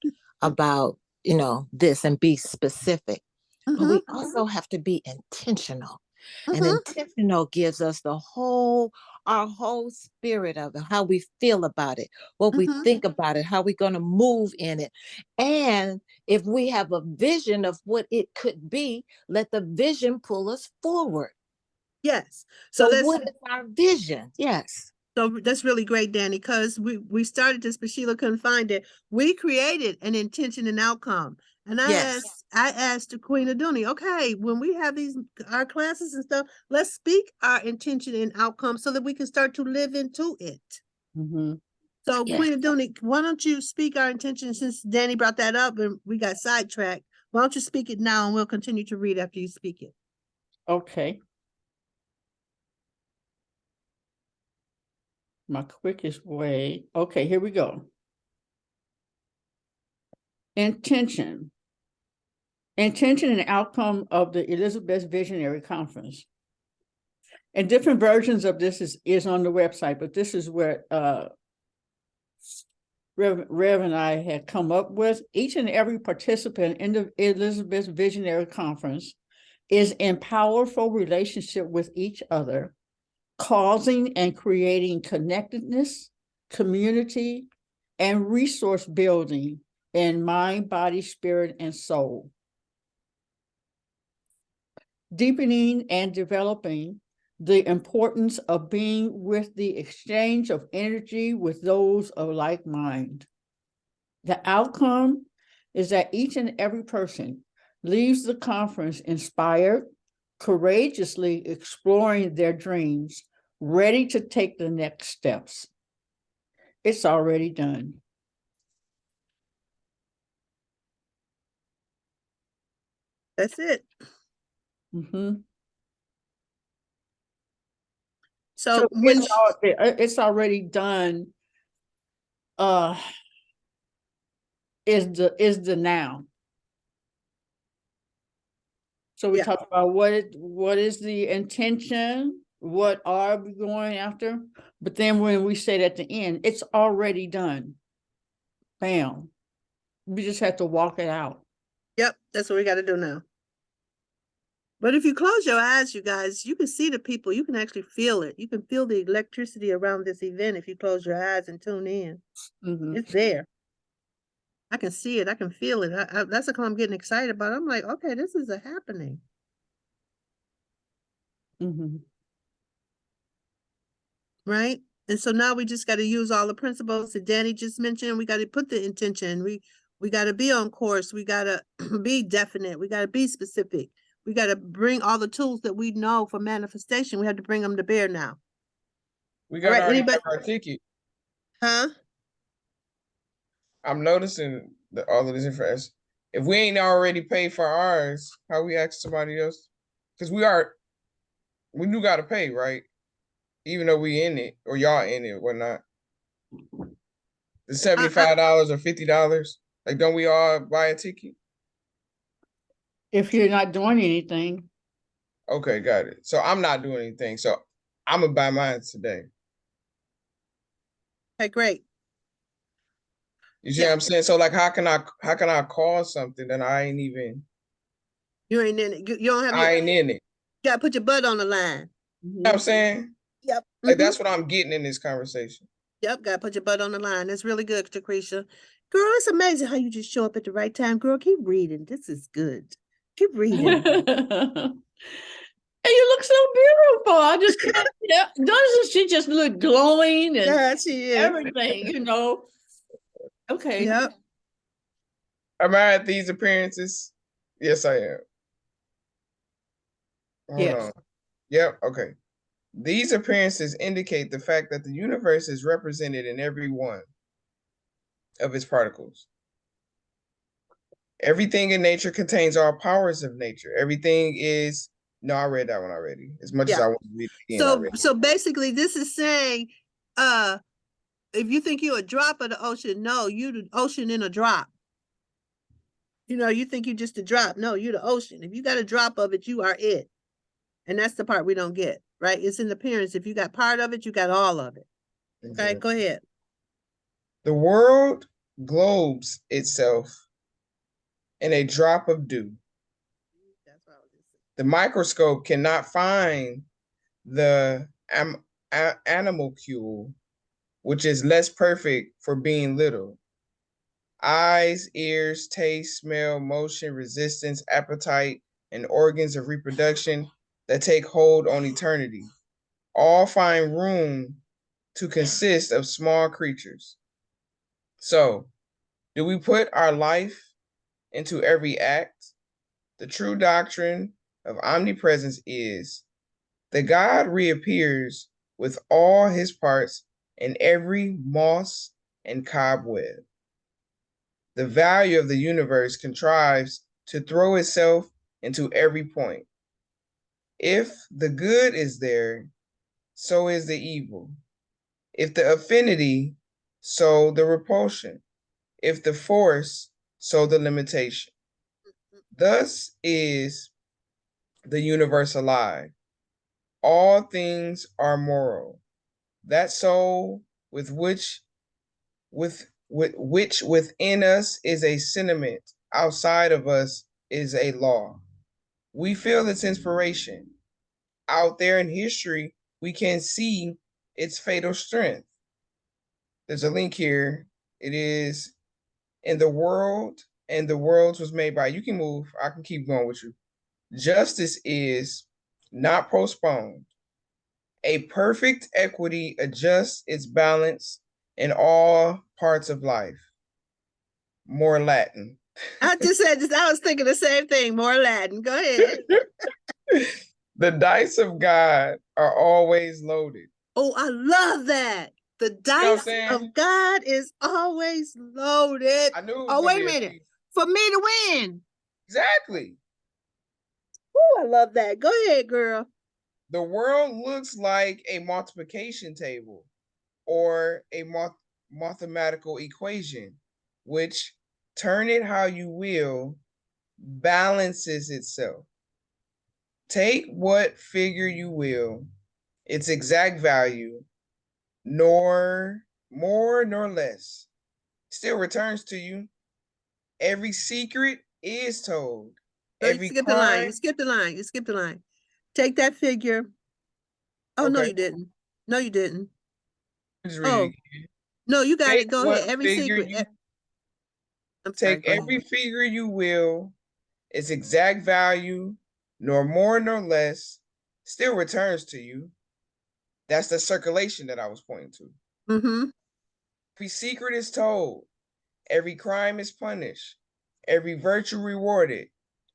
this, and be specific. But Mm-hmm. we also have to be intentional. And Mm-hmm. intentional gives us our whole spirit of it, how we feel about it, what we Mm-hmm. think about it, how we're going to move in it. And if we have a vision of what it could be, let the vision pull us forward. Yes. So what is our vision? Yes. That's really great, Danny, because we started this, but Sheila couldn't find it. We created an intention and outcome. And Yes. I asked the Queen of Dooney, okay, when we have our classes and stuff, let's speak our intention and outcome so that we can start to live into it. Mm-hmm. So Yes. Queen of Dooney, why don't you speak our intention, since Danny brought that up and we got sidetracked? Why don't you speak it now and we'll continue to read after you speak it. Okay. My quickest way. Okay, here we go. Intention and outcome of the Elizabeth Visionary Conference. And different versions of this is on the website, but this is where Rev and I had come up with. Each and every participant in the Elizabeth Visionary Conference is in powerful relationship with each other, causing and creating connectedness, community, and resource building in mind, body, spirit, and soul. Deepening and developing the importance of being with the exchange of energy with those of like mind. The outcome is that each and every person leaves the conference inspired, courageously exploring their dreams, ready to take the next steps. It's already done. That's it. Mhm. So So when it's already done. Is the now. So we Yeah. talk about what is the intention, what are we going after, but then when we say at the end, it's already done. Bam. We just have to walk it out. Yep, that's what we got to do now. But if you close your eyes, you guys, you can see the people. You can actually feel it. You can feel the electricity around this event if you close your eyes and tune in. Mhm. It's there. I can see it. I can feel it. That's what I'm getting excited about. I'm like, okay, this is a happening. Mhm. Right? And so now we just got to use all the principles that Danny just mentioned. We got to put the intention. We got to be on course. We got to be definite. We got to be specific. We got to bring all the tools that we know for manifestation. We have to bring them to bear now. We All got right, already anybody? have our ticket. Huh? I'm noticing that all of this information. If we ain't already paid for ours, how we ask somebody else? Because we do gotta pay, right? Even though we in it or y'all in it, whatnot. The $75 or $50. Like, don't we all buy a ticket? If you're not doing anything, Okay, got it. So I'm not doing anything. So I'm gonna buy mine today. Okay, great. You see what I'm saying? So like, how can I call something that I ain't even You ain't in it. You don't have I ain't in it? you gotta put your butt on the line. You know what I'm saying? Yep. Like that's what I'm getting in this conversation. Yep, gotta put your butt on the line. That's really good, Lucretia. Girl, it's amazing how you just show up at the right time. Girl, keep reading. This is good. Keep reading. and you look so beautiful. I just can't. Yeah, doesn't she just look glowing and Yeah, she is. everything? You know. Okay. Yep. Am I at these appearances? Yes, I am. Hold Yes. on. Yep, okay. These appearances indicate the fact that the universe is represented in every one of its particles. Everything in nature contains all powers of nature. Everything is no, I read that one already. As much as Yeah. I want to read it again, I read it. So basically this is saying if you think you're a drop of the ocean, no, you the ocean in a drop. You know, you think you're just a drop. No, you're the ocean. If you got a drop of it, you are it. And that's the part we don't get, right? It's in the appearance. If you got part of it, you got all of it. Okay, go ahead. The world globes itself in a drop of dew. That's what I was just saying. The microscope cannot find the animalcule, which is less perfect for being little. Eyes, ears, taste, smell, motion, resistance, appetite, and organs of reproduction that take hold on eternity all find room to consist of small creatures. So, do we put our life into every act? The true doctrine of omnipresence is the God reappears with all his parts in every moss and cobweb. The value of the universe contrives to throw itself into every point. If the good is there, so is the evil. If the affinity, so the repulsion. If the force, so the limitation. Thus is the universe alive. All things are moral. That soul with which within us is a sentiment, outside of us is a law. We feel its inspiration. Out there in history, we can see its fatal strength. There's a link here. It is in the world, and the world was made by. You can move. I can keep going with you. Justice is not postponed. A perfect equity adjusts its balance in all parts of life. More Latin. I just said this. I was thinking the same thing. More Latin. Go ahead. The dice of God are always loaded. Oh, I love that. The You know what I'm dice saying? of God is always loaded. I knew it was Oh, gonna wait a be a minute. piece. For me to win. Exactly. Oh, I love that. Go ahead, girl. The world looks like a multiplication table or a mathematical equation, which, turn it how you will, balances itself. Take what figure you will, its exact value, nor more nor less, still returns to you. Every secret is told. No, you Every skipped the line. You crime. skipped the line. You skipped the line. Take that figure. Oh, no, Okay, you didn't. No, you didn't. just read it Oh, again. no, you got Take it. Go what ahead. Every figure secret. you I'm sorry. take Go ahead. every figure you will, its exact value, nor more nor less, still returns to you. That's the circulation that I was pointing to. Mm-hmm. Every secret is told, every crime is punished, every virtue rewarded,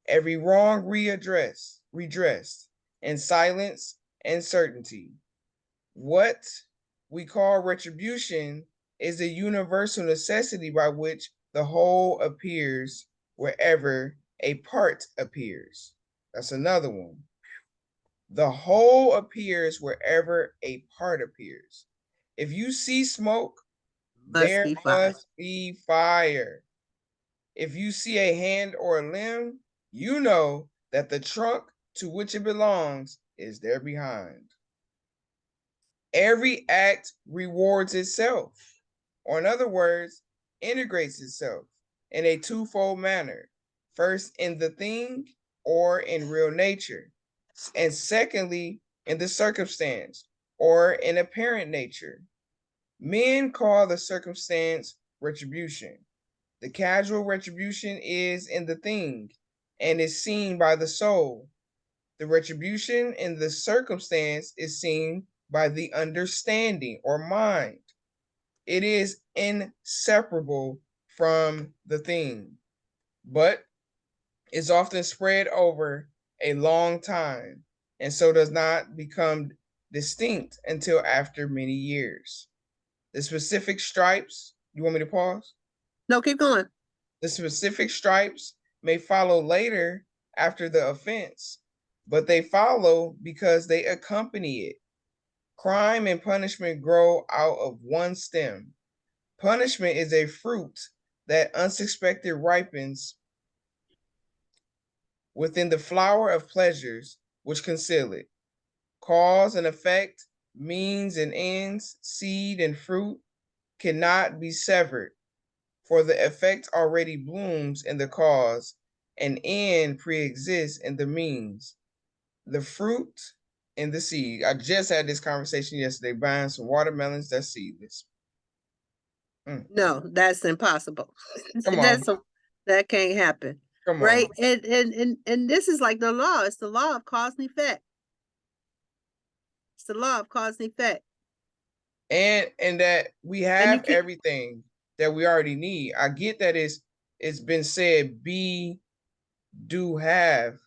every wrong redressed, and silence and certainty. What we call retribution is the universal necessity by which the whole appears wherever a part appears. That's another one. The whole appears wherever a part appears. If you see smoke, Must there be fire. must be fire. If you see a hand or a limb, you know that the trunk to which it belongs is there behind. Every act rewards itself, or in other words, integrates itself in a twofold manner. First, in the thing or in real nature, and secondly, in the circumstance or in apparent nature. Men call the circumstance retribution. The casual retribution is in the thing and is seen by the soul. The retribution in the circumstance is seen by the understanding or mind. It is inseparable from the thing, but is often spread over a long time and so does not become distinct until after many years. The specific stripes, you want me to pause? No, keep going. The specific stripes may follow later after the offense, but they follow because they accompany it. Crime and punishment grow out of one stem. Punishment is a fruit that unsuspected ripens within the flower of pleasures which conceal it. Cause and effect, means and ends, seed and fruit cannot be severed, for the effect already blooms in the cause, and end pre-exists in the means. The fruit and the seed. I just had this conversation yesterday buying some watermelons that's seedless. No, that's impossible. Come on, That's that can't happen. come Right? on. And this is like the law. It's the law of cause and effect. It's the law of cause and effect. And that we And you have keep everything that we already need. I get that it's been said be, do, have,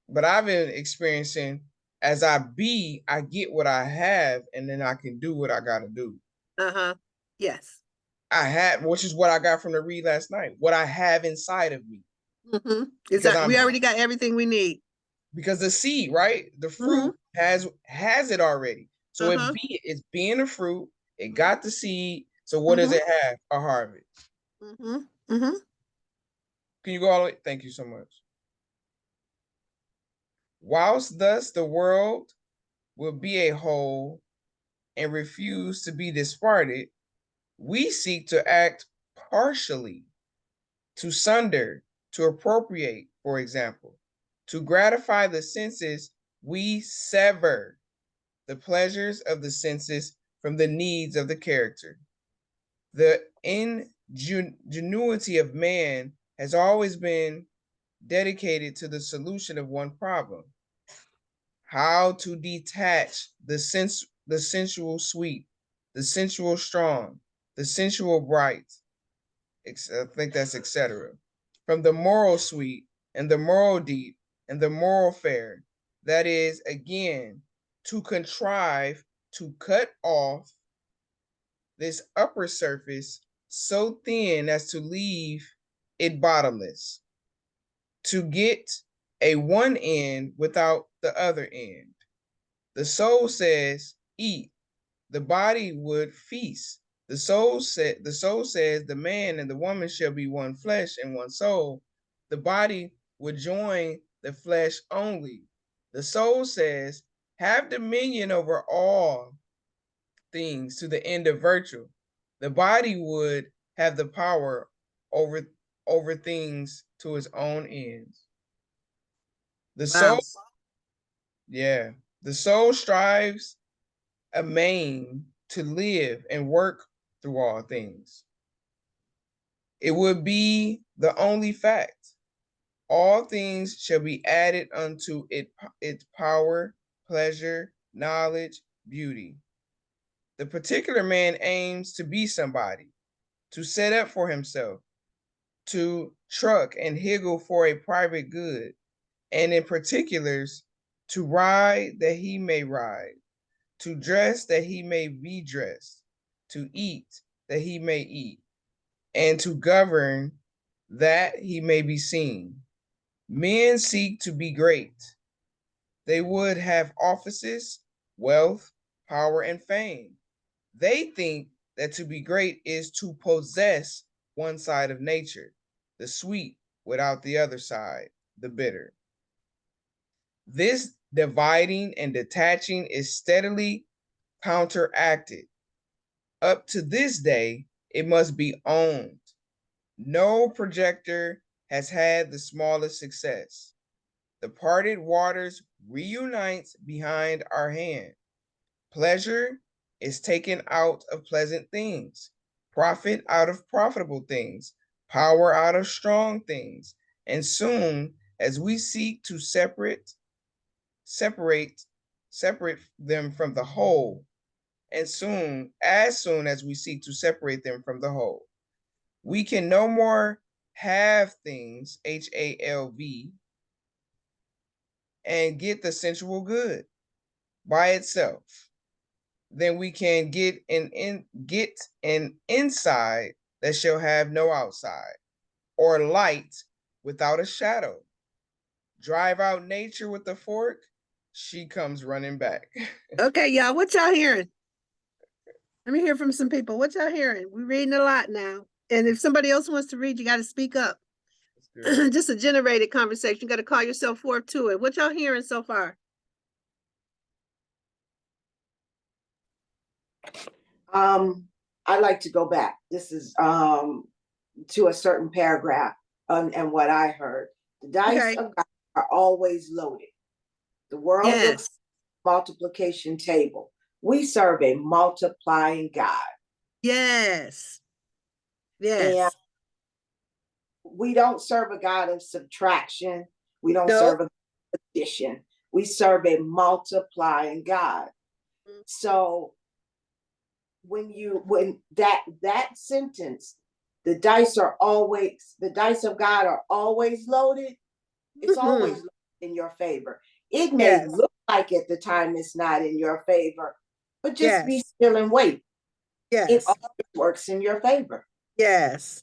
but I've been experiencing as I be, I get what I have, and then I can do what I gotta do. uh-huh. Yes. I had, which is what I got from the read last night, what I have inside of me. Mm-hmm. Because We already got everything we need. because the seed, right? The fruit has it already. So Uh-huh. it's being a fruit, it got the seed. So what does Mm-hmm. it have? A harvest. Mm-hmm. Mm-hmm. Can you go all the way? Thank you so much. Whilst thus the world will be a whole and refuse to be disparted, we seek to act partially, to sunder, to appropriate, for example. To gratify the senses, we sever the pleasures of the senses from the needs of the character. The ingenuity of man has always been dedicated to the solution of one problem: how to detach the sensual sweet, the sensual strong, the sensual bright, I think that's etc., from the moral sweet and the moral deep and the moral fair, that is, again, to contrive to cut off this upper surface so thin as to leave it bottomless, to get a one end without the other end. The soul says, eat. The body would feast. The soul says the man and the woman shall be one flesh and one soul. The body would join the flesh only. The soul says, have dominion over all things to the end of virtue. The body would have the power over things to its own ends. The Wow. soul, yeah, the soul strives amain to live and work through all things. It would be the only fact. All things shall be added unto its power, pleasure, knowledge, beauty. The particular man aims to be somebody, to set up for himself, to truck and higgle for a private good, and in particulars, to ride that he may ride, to dress that he may be dressed, to eat that he may eat, and to govern that he may be seen. Men seek to be great. They would have offices, wealth, power, and fame. They think that to be great is to possess one side of nature, the sweet, without the other side, the bitter. This dividing and detaching is steadily counteracted. Up to this day, it must be owned. No projector has had the smallest success. The parted waters reunites behind our hand. Pleasure is taken out of pleasant things, profit out of profitable things, power out of strong things. And soon as we seek to separate them from the whole, as soon as we seek to separate them from the whole, we can no more have things, HALV, and get the sensual good by itself. Then we can get an inside that shall have no outside, or light without a shadow. Drive out nature with a fork, she comes running back. Okay, y'all, what y'all hearing? Let me hear from some people. What y'all hearing? We're reading a lot now. And if somebody else wants to read, you got to speak up. Just a generated conversation. You got to call yourself forth to it. What y'all hearing so far? I'd like to go back. This is to a certain paragraph and what I heard. The dice of God are always loaded. The world looks multiplication table. We serve a multiplying God. Yes. And we don't serve a God of subtraction. We don't serve a God of addition. We serve a multiplying God. So when that sentence, the dice of God are always loaded, it's always loaded in your favor. It may look like at the time it's not in your favor, but just be still and wait. It always works in your favor. Yes.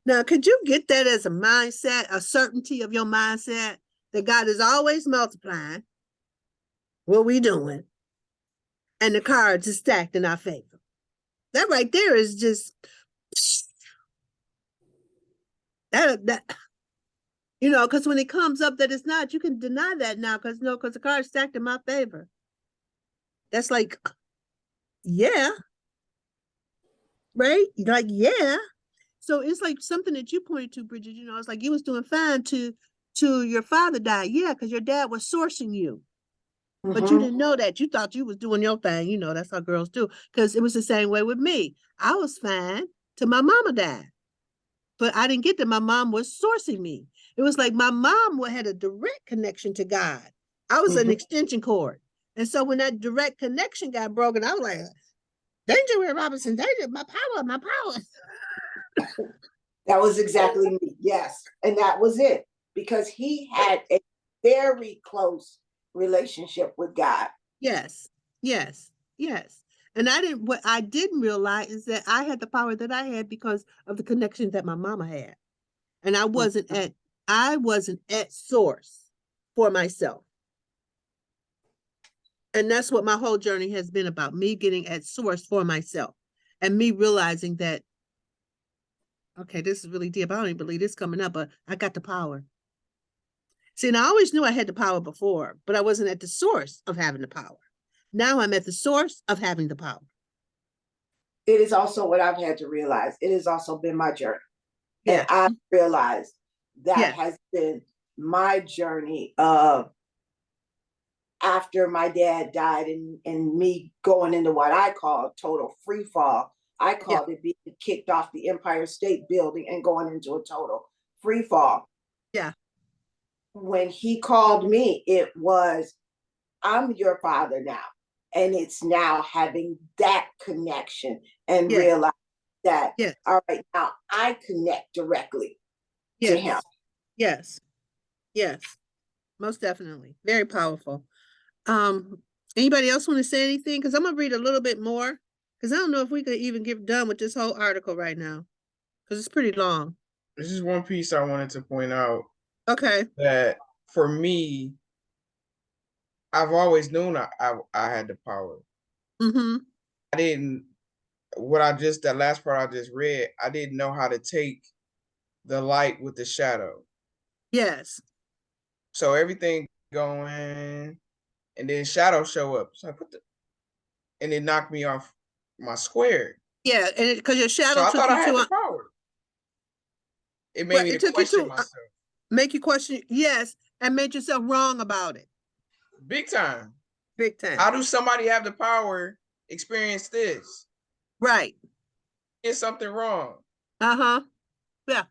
Now, could you get that as a mindset, a certainty of your mindset that God is always multiplying what we doing and the cards are stacked in our favor? That right there is just that because when it comes up that it's not, you can deny that now because the card's stacked in my favor. That's like, yeah. Right? Like, yeah. So it's like something that you pointed to, Bridget, it's like you was doing fine to your father died. Yeah, because your dad was sourcing you. But you didn't know that. You thought you was doing your thing. That's how girls do. Because it was the same way with me. I was fine till my mama died. But I didn't get that my mom was sourcing me. It was like my mom had a direct connection to God. I was an extension cord. And so when that direct connection got broken, I was like, danger, Will Robinson, danger, my power. That was exactly me. Yes. And that was it. Because he had a very close relationship with God. Yes, yes, yes. And what I didn't realize is that I had the power that I had because of the connection that my mama had. And I wasn't at source for myself. And that's what my whole journey has been about, me getting at source for myself and me realizing that, okay, this is really deep. I don't even believe this coming up, but I got the power. See, and I always knew I had the power before, but I wasn't at the source of having the power. Now I'm at the source of having the power. It is also what I've had to realize. It has also been my journey. Yeah. And I realized that Yeah. has been my journey of after my dad died and me going into what I call total free fall. I called it being kicked off the Empire State Building and going into a total free fall. Yeah. When he called me, it was, I'm your father now. And it's now having that connection and Yes. realize that, Yes. all right, now I connect directly to him. Yes. Yes. Most definitely. Very powerful. Anybody else want to say anything? Because I'm gonna read a little bit more. Because I don't know if we could even get done with this whole article right now. Because it's pretty long. This is one piece I wanted to point out Okay. that for me, I've always known I had the power. Mm-hmm. I didn't, that last part I just read, I didn't know how to take the light with the shadow. Yes. So everything going, and then shadow show up. So and it knocked me off my square. Yeah, and because your shadow So I took thought I you had to the power. It made me to question myself. Make you question, yes, and made yourself wrong about it. Big time. Big time. How do somebody have the power experience this? Right. Is something wrong? Uh-huh. Yeah.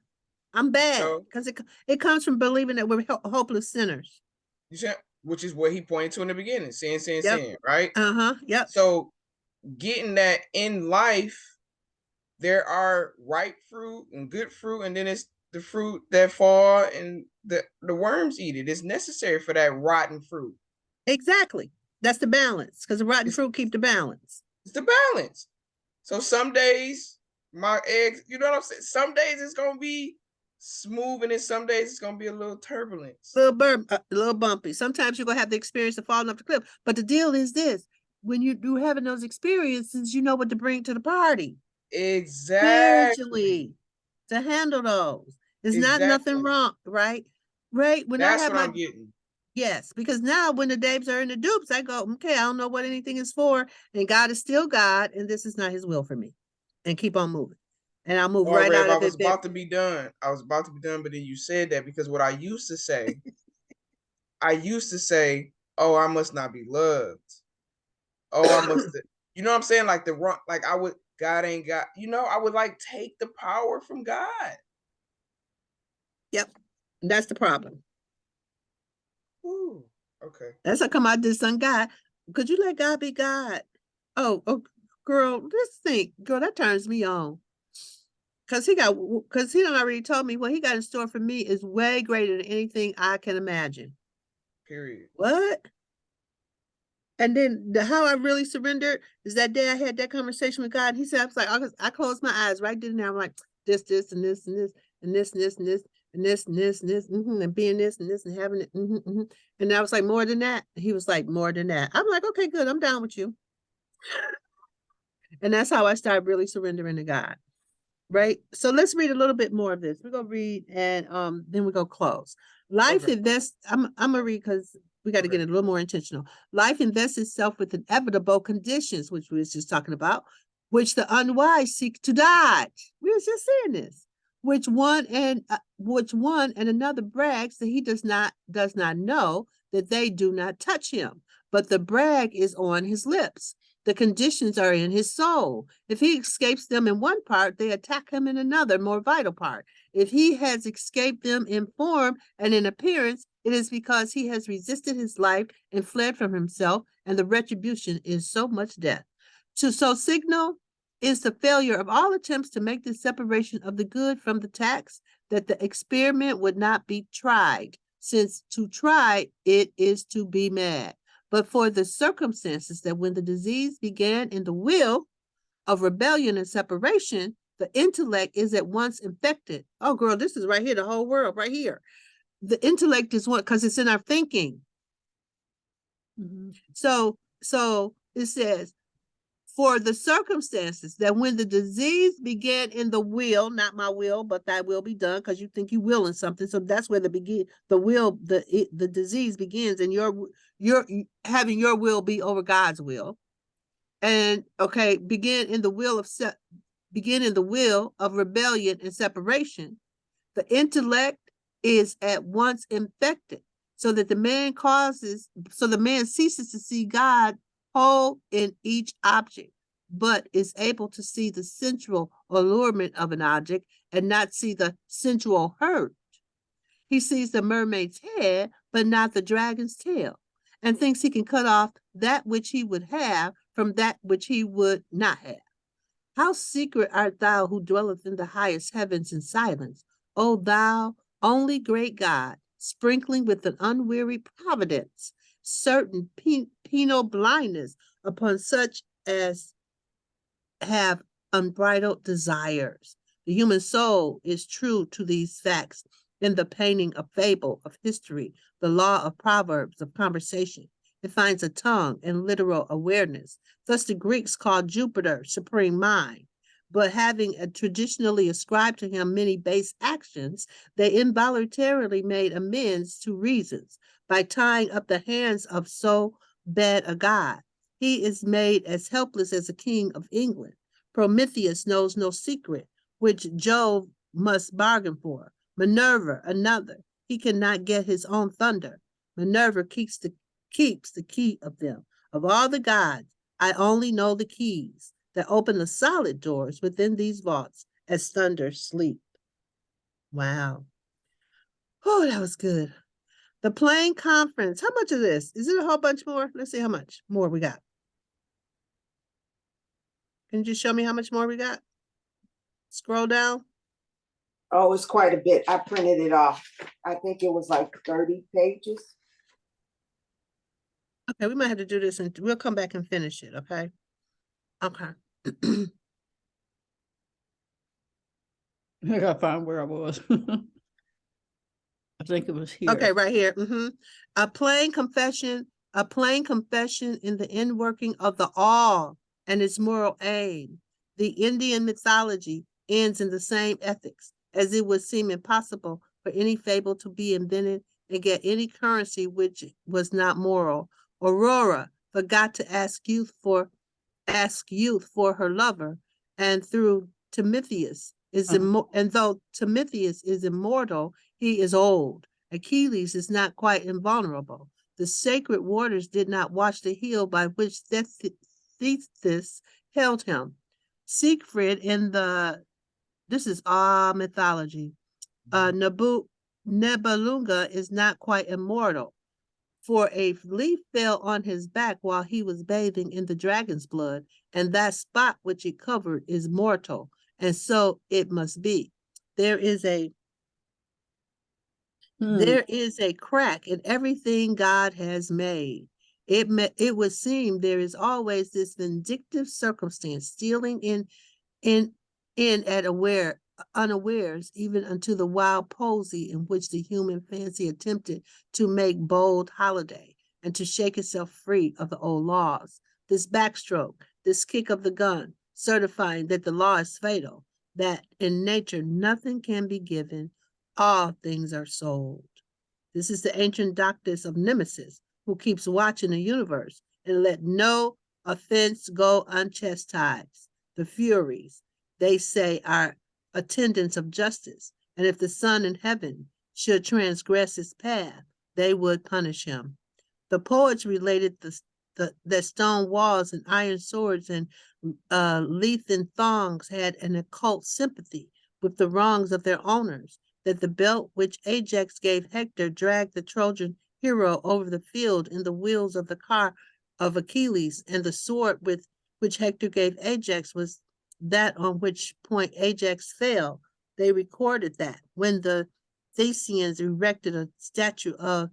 I'm bad. So, Because it comes from believing that we're hopeless sinners. you said, which is what he pointed to in the beginning, sin, Yep. right? Uh-huh. Yep. So getting that in life, there are ripe fruit and good fruit, and then it's the fruit that fall and the worms eat it. It's necessary for that rotten fruit. Exactly. That's the balance, because the rotten fruit keep the balance. It's the balance. So some days my eggs, you know what I'm saying? Some days it's gonna be smooth, and then some days it's gonna be a little turbulence. A little bumpy. Sometimes you're gonna have the experience of falling off the cliff. But the deal is this: when you having those experiences, you know what to bring to the party. Exactly. Spiritually, to handle those. There's not nothing Exactly. wrong, right? Right. When That's I have what my I'm getting. yes, because now when the Daves are in the dupes, I go, okay, I don't know what anything is for, and God is still God, and this is not His will for me, and keep on moving, and I'll move Oh, right Rev, out I of was it. about to be done. I was about to be done, but then you said that because what I used to say, oh, I must not be loved. Oh, I must, you know what I'm saying? Like God ain't got, I would like take the power from God. Yep, that's the problem. Ooh, okay. That's how come I did son God. Could you let God be God? Oh, girl, this thing, girl, that turns me on. Because he done already told me what he got in store for me is way greater than anything I can imagine. Period. What? And then how I really surrendered is that day I had that conversation with God. He said, I was like, I closed my eyes right then and there. I'm like, this, and this, and this, and this, and this, and this, and this, and this, and this, and being this, and this, and having it. And I was like, more than that. He was like, more than that. I'm like, okay, good. I'm down with you. And that's how I started really surrendering to God. Right. So let's read a little bit more of this. We're gonna read and then we go close. Life invests. I'm gonna read because we got to get a little more intentional. Life invests itself with inevitable conditions, which we was just talking about, which the unwise seek to dodge. We was just saying this. Which one and another brags that he does not know that they do not touch him, but the brag is on his lips. The conditions are in his soul. If he escapes them in one part, they attack him in another, more vital part. If he has escaped them in form and in appearance, it is because he has resisted his life and fled from himself, and the retribution is so much death. So signal is the failure of all attempts to make the separation of the good from the tax, that the experiment would not be tried. since to try it is to be mad. But for the circumstances that when the disease began in the will of rebellion and separation, the intellect is at once infected. Oh, girl, this is right here, the whole world, right here. The intellect is what, because it's in our thinking. So it says, for the circumstances that when the disease began in the will, not my will, but thy will be done, because you think you will in something. So that's where the disease begins, and your having your will be over God's will. And okay, begin in the will of rebellion and separation. The intellect is at once infected, so that the man ceases to see God whole in each object, but is able to see the sensual allurement of an object and not see the sensual hurt. He sees the mermaid's head, but not the dragon's tail, and thinks he can cut off that which he would have from that which he would not have. How secret art thou who dwelleth in the highest heavens in silence, O thou only great God, sprinkling with an unwearied providence certain penal blindness upon such as have unbridled desires. The human soul is true to these facts in the painting of fable, of history, the law of proverbs, of conversation. It finds a tongue and literal awareness. Thus the Greeks called Jupiter supreme mind. But having traditionally ascribed to him many base actions, they involuntarily made amends to reasons by tying up the hands of so bad a god. He is made as helpless as a king of England. Prometheus knows no secret, which Jove must bargain for. Minerva, another. He cannot get his own thunder. Minerva keeps the key of them. Of all the gods, I only know the keys that open the solid doors within these vaults as thunder sleep. Wow. Oh, that was good. The Plain Conference. How much is this? Is it a whole bunch more? Let's see how much more we got. Can you just show me how much more we got? Scroll down. Oh, it's quite a bit. I printed it off. I think it was like 30 pages. Okay, we might have to do this and we'll come back and finish it, okay? Okay. I gotta find where I was. I think it was here. Okay, right here. A plain confession in the inworking of the all and its moral aim. The Indian mythology ends in the same ethics, as it would seem impossible for any fable to be invented and get any currency which was not moral. Aurora forgot to ask youth for her lover, and through Timotheus and though Timotheus is immortal, he is old. Achilles is not quite invulnerable. The sacred waters did not wash the heel by which Thetis held him. Siegfried in this is all mythology. Nibelunga is not quite immortal, for a leaf fell on his back while he was bathing in the dragon's blood, and that spot which it covered is mortal, and so it must be. There is a crack in everything God has made. It would seem there is always this vindictive circumstance stealing in at unawares, even unto the wild posy in which the human fancy attempted to make bold holiday and to shake itself free of the old laws. This backstroke, this kick of the gun, certifying that the law is fatal, that in nature nothing can be given, all things are sold. This is the ancient doctrine of Nemesis, who keeps watch in the universe and let no offense go unchastised. The Furies, they say, are attendants of justice, and if the sun in heaven should transgress his path, they would punish him. The poets related that stone walls and iron swords and leathern thongs had an occult sympathy with the wrongs of their owners, that the belt which Ajax gave Hector dragged the Trojan hero over the field in the wheels of the car of Achilles, and the sword which Hector gave Ajax was that on which point Ajax fell. They recorded that when the Thasians erected a statue of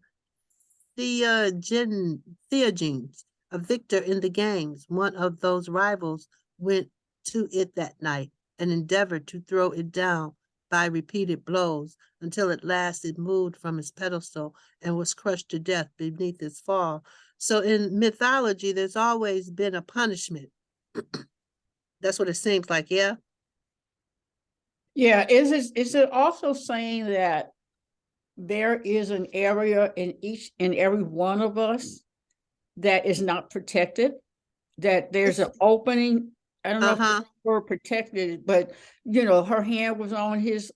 Theogenes, a victor in the games. One of those rivals went to it that night and endeavored to throw it down by repeated blows until at last it moved from its pedestal and was crushed to death beneath its fall. So in mythology, there's always been a punishment. That's what it seems like, yeah? Yeah, is it also saying that there is an area in each and every one of us that is not protected? That there's an opening. I don't know if we're protected, but you know, her hand was on his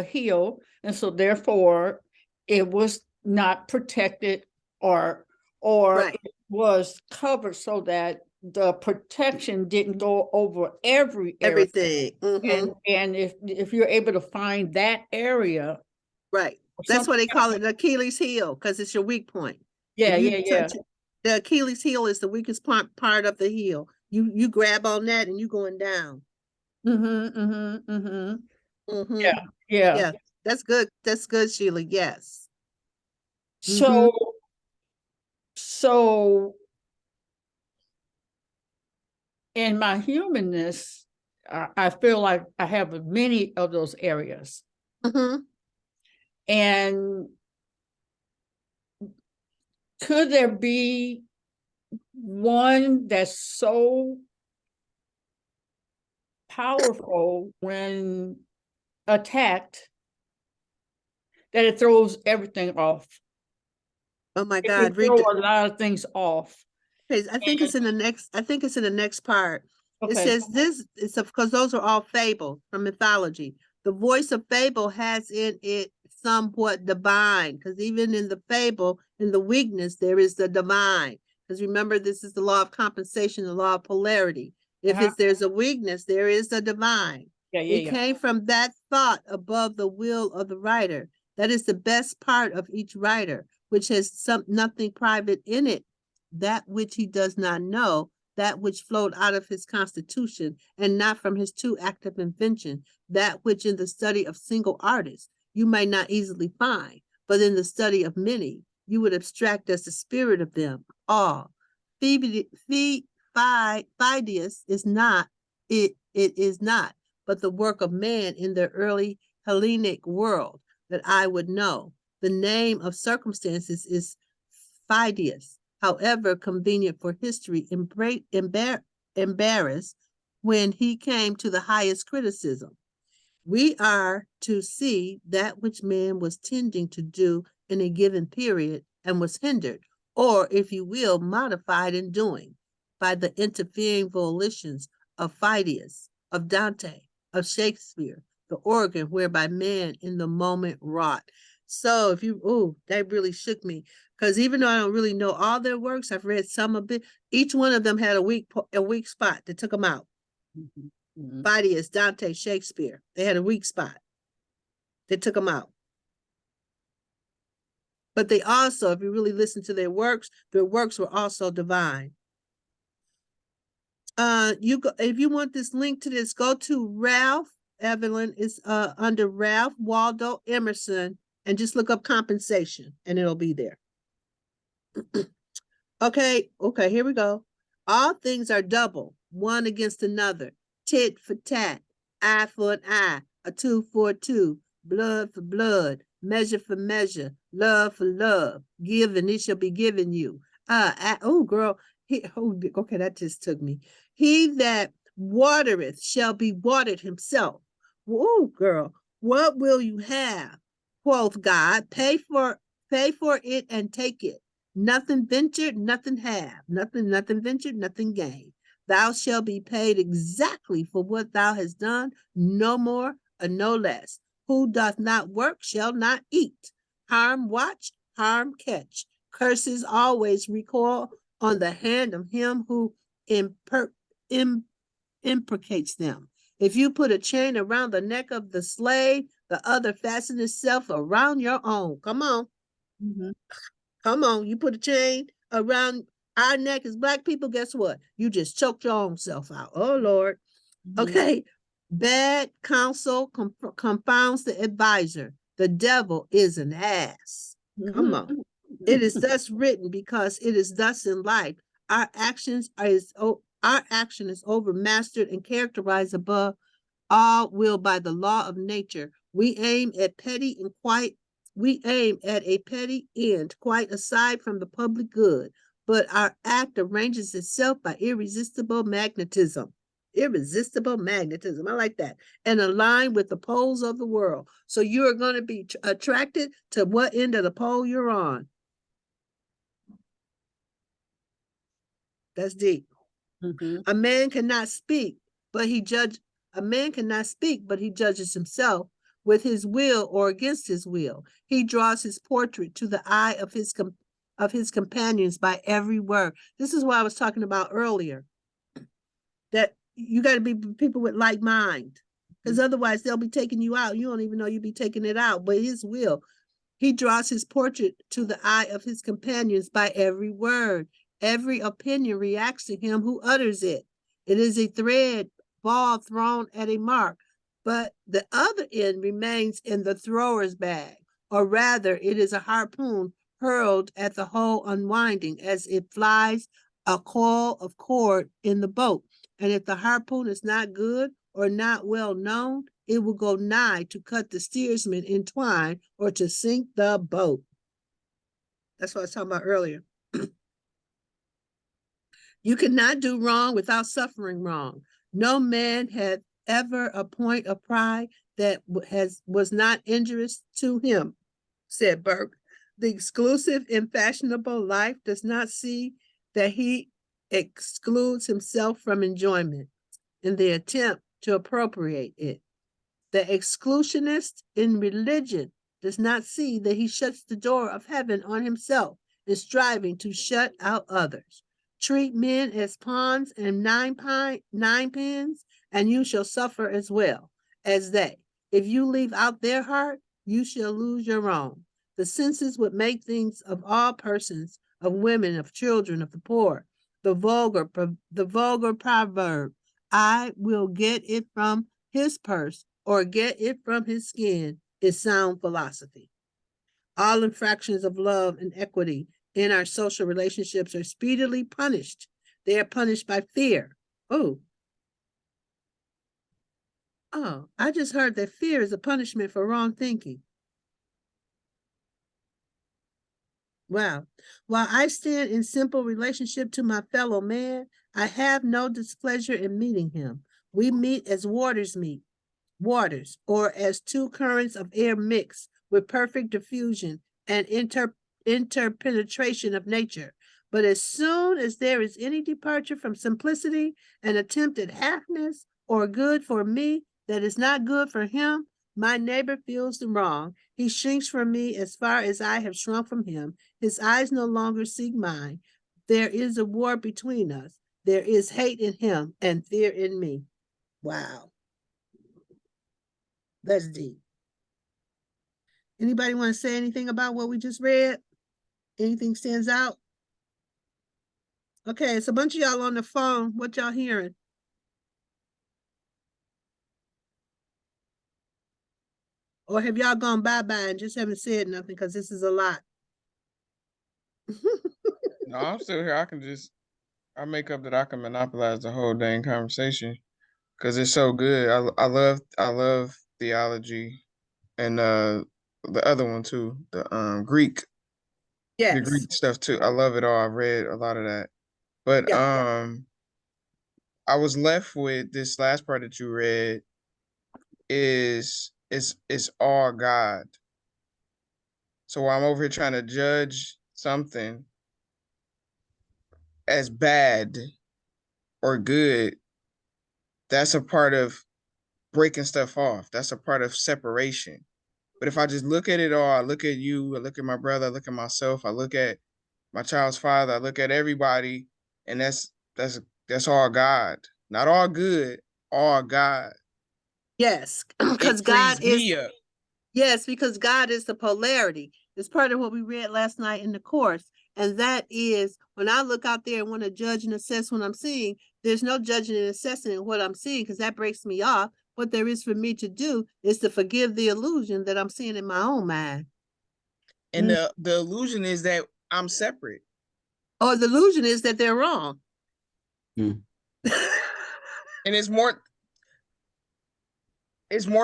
heel, and so therefore it was not protected, or Right. it was covered so that the protection didn't go over every area. Everything. And if you're able to find that area, Right. or That's why something they call it Achilles heel, because it's your weak point. Yeah, If you yeah. touch it, the Achilles heel is the weakest part of the heel. You grab on that and you going down. Yeah, Yeah. yeah. That's good. That's good, Sheila. Yes. So in my humanness, I feel like I have many of those areas. And could there be one that's so powerful when attacked that it throws everything off? Oh my It God. can throw a lot of things off. I think it's in the next, part. It Okay. says this, it's because those are all fables from mythology. The voice of fable has in it somewhat divine, because even in the fable, in the weakness, there is the divine. Because remember, this is the law of compensation, the law of polarity. If there's a weakness, there is a divine. It came from that thought above the will of the writer. That is the best part of each writer, which has nothing private in it, that which he does not know, that which flowed out of his constitution, and not from his too active invention, that which in the study of single artists you might not easily find, but in the study of many you would abstract as the spirit of them all. Phidias is not, it is not, but the work of man in the early Hellenic world that I would know. The name of circumstances is Phidias, however convenient for history, embarrassed when he came to the highest criticism. We are to see that which man was tending to do in a given period and was hindered, or if you will, modified in doing by the interfering volitions of Phidias, of Dante, of Shakespeare, the organ whereby man in the moment wrought. So if you, that really shook me, because even though I don't really know all their works, I've read some of it. Each one of them had a weak spot that took them out. Phidias, Dante, Shakespeare, they had a weak spot. They took them out. But they also, if you really listen to their works were also divine. If you want this link to this, go to Ralph Evelyn is under Ralph Waldo Emerson, and just look up compensation and it'll be there. Okay, here we go. All things are double, one against another, tit for tat, eye for an eye, a tooth for a tooth, blood for blood, measure for measure, love for love, give and it shall be given you. Okay, that just took me. He that watereth shall be watered himself. Oh, girl, what will you have? Quoth God, pay for it and take it. Nothing ventured, nothing have. Nothing ventured, nothing gained. Thou shalt be paid exactly for what thou hast done, no more and no less. Who doth not work shall not eat. Harm watch, harm catch. Curses always recoil on the hand of him who imprecates them. If you put a chain around the neck of the slave, the other fasten itself around your own. Come on. Come on, you put a chain around our neck as Black people, guess what? You just choked your own self out. Oh, Lord. Okay. Bad counsel confounds the advisor. The devil is an ass. Come on. It is thus written, because it is thus in life. Our action is overmastered and characterized above all will by the law of nature. We aim at a petty end, quite aside from the public good, but our act arranges itself by irresistible magnetism. Irresistible magnetism. I like that. And align with the poles of the world. So you are going to be attracted to what end of the pole you're on. That's deep. A man cannot speak, but he judges himself with his will or against his will. He draws his portrait to the eye of his companions by every word. This is what I was talking about earlier. That you got to be people with like mind, because otherwise they'll be taking you out. You don't even know you'll be taking it out, but his will. He draws his portrait to the eye of his companions by every word. Every opinion reacts to him who utters it. It is a thread ball thrown at a mark, but the other end remains in the thrower's bag, or rather, it is a harpoon hurled at the whole unwinding as it flies a coil of cord in the boat. And if the harpoon is not good or not well known, it will go nigh to cut the steersman in twine or to sink the boat. That's what I was talking about earlier. You cannot do wrong without suffering wrong. No man had ever a point of pride that was not injurious to him, said Burke. The exclusive and fashionable life does not see that he excludes himself from enjoyment in the attempt to appropriate it. The exclusionist in religion does not see that he shuts the door of heaven on himself in striving to shut out others. Treat men as pawns and ninepins, and you shall suffer as well as they. If you leave out their heart, you shall lose your own. The senses would make things of all persons, of women, of children, of the poor. The vulgar proverb, I will get it from his purse or get it from his skin, is sound philosophy. All infractions of love and equity in our social relationships are speedily punished. They are punished by fear. Oh, I just heard that fear is a punishment for wrong thinking. Wow. While I stand in simple relationship to my fellow man, I have no displeasure in meeting him. We meet as waters, or as two currents of air mix with perfect diffusion and interpenetration of nature. But as soon as there is any departure from simplicity, an attempt at halfness or good for me that is not good for him, my neighbor feels the wrong. He shrinks from me as far as I have shrunk from him. His eyes no longer seek mine. There is a war between us. There is hate in him and fear in me. Wow. That's deep. Anybody want to say anything about what we just read? Anything stands out? Okay, it's a bunch of y'all on the phone. What y'all hearing? Or have y'all gone bye-bye and just haven't said nothing because this is a lot? No, I'm still here. I make up that I can monopolize the whole dang conversation because it's so good. I love theology and the other one too, the Greek Yes. stuff too. I love it all. I've read a lot of that. But Yeah. I was left with this last part that you read is all God. So while I'm over here trying to judge something as bad or good, that's a part of breaking stuff off. That's a part of separation. But if I just look at it all, I look at you, I look at my brother, I look at myself, I look at my child's father, I look at everybody, and that's all God. Not all good, all God. Yes, because It God frees is, me up. yes, because God is the polarity. It's part of what we read last night in the course. And that is when I look out there and want to judge and assess what I'm seeing, there's no judging and assessing what I'm seeing because that breaks me off. what there is for me to do is to forgive the illusion that I'm seeing in my own mind. And the illusion is that I'm separate. Or the illusion is that they're wrong. Mm. And it's more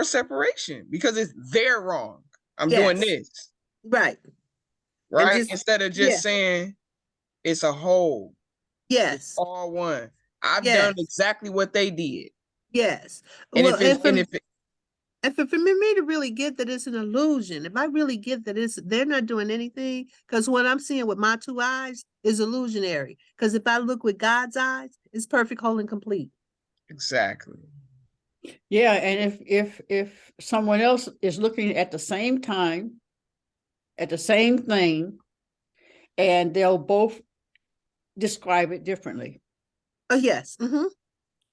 separation because it's they're wrong. I'm doing Yes. this. Right. Right? just- Instead of just yeah. saying it's a whole. Yes. All one. I've Yes. done exactly what they did. Yes. And Well, if for me to really get that it's an illusion, if I really get that they're not doing anything, because what I'm seeing with my two eyes is illusionary. Because if I look with God's eyes, it's perfect, whole, and complete. exactly. Yeah, and if someone else is looking at the same time, at the same thing, and they'll both describe it differently. Oh, yes. Mm-hmm.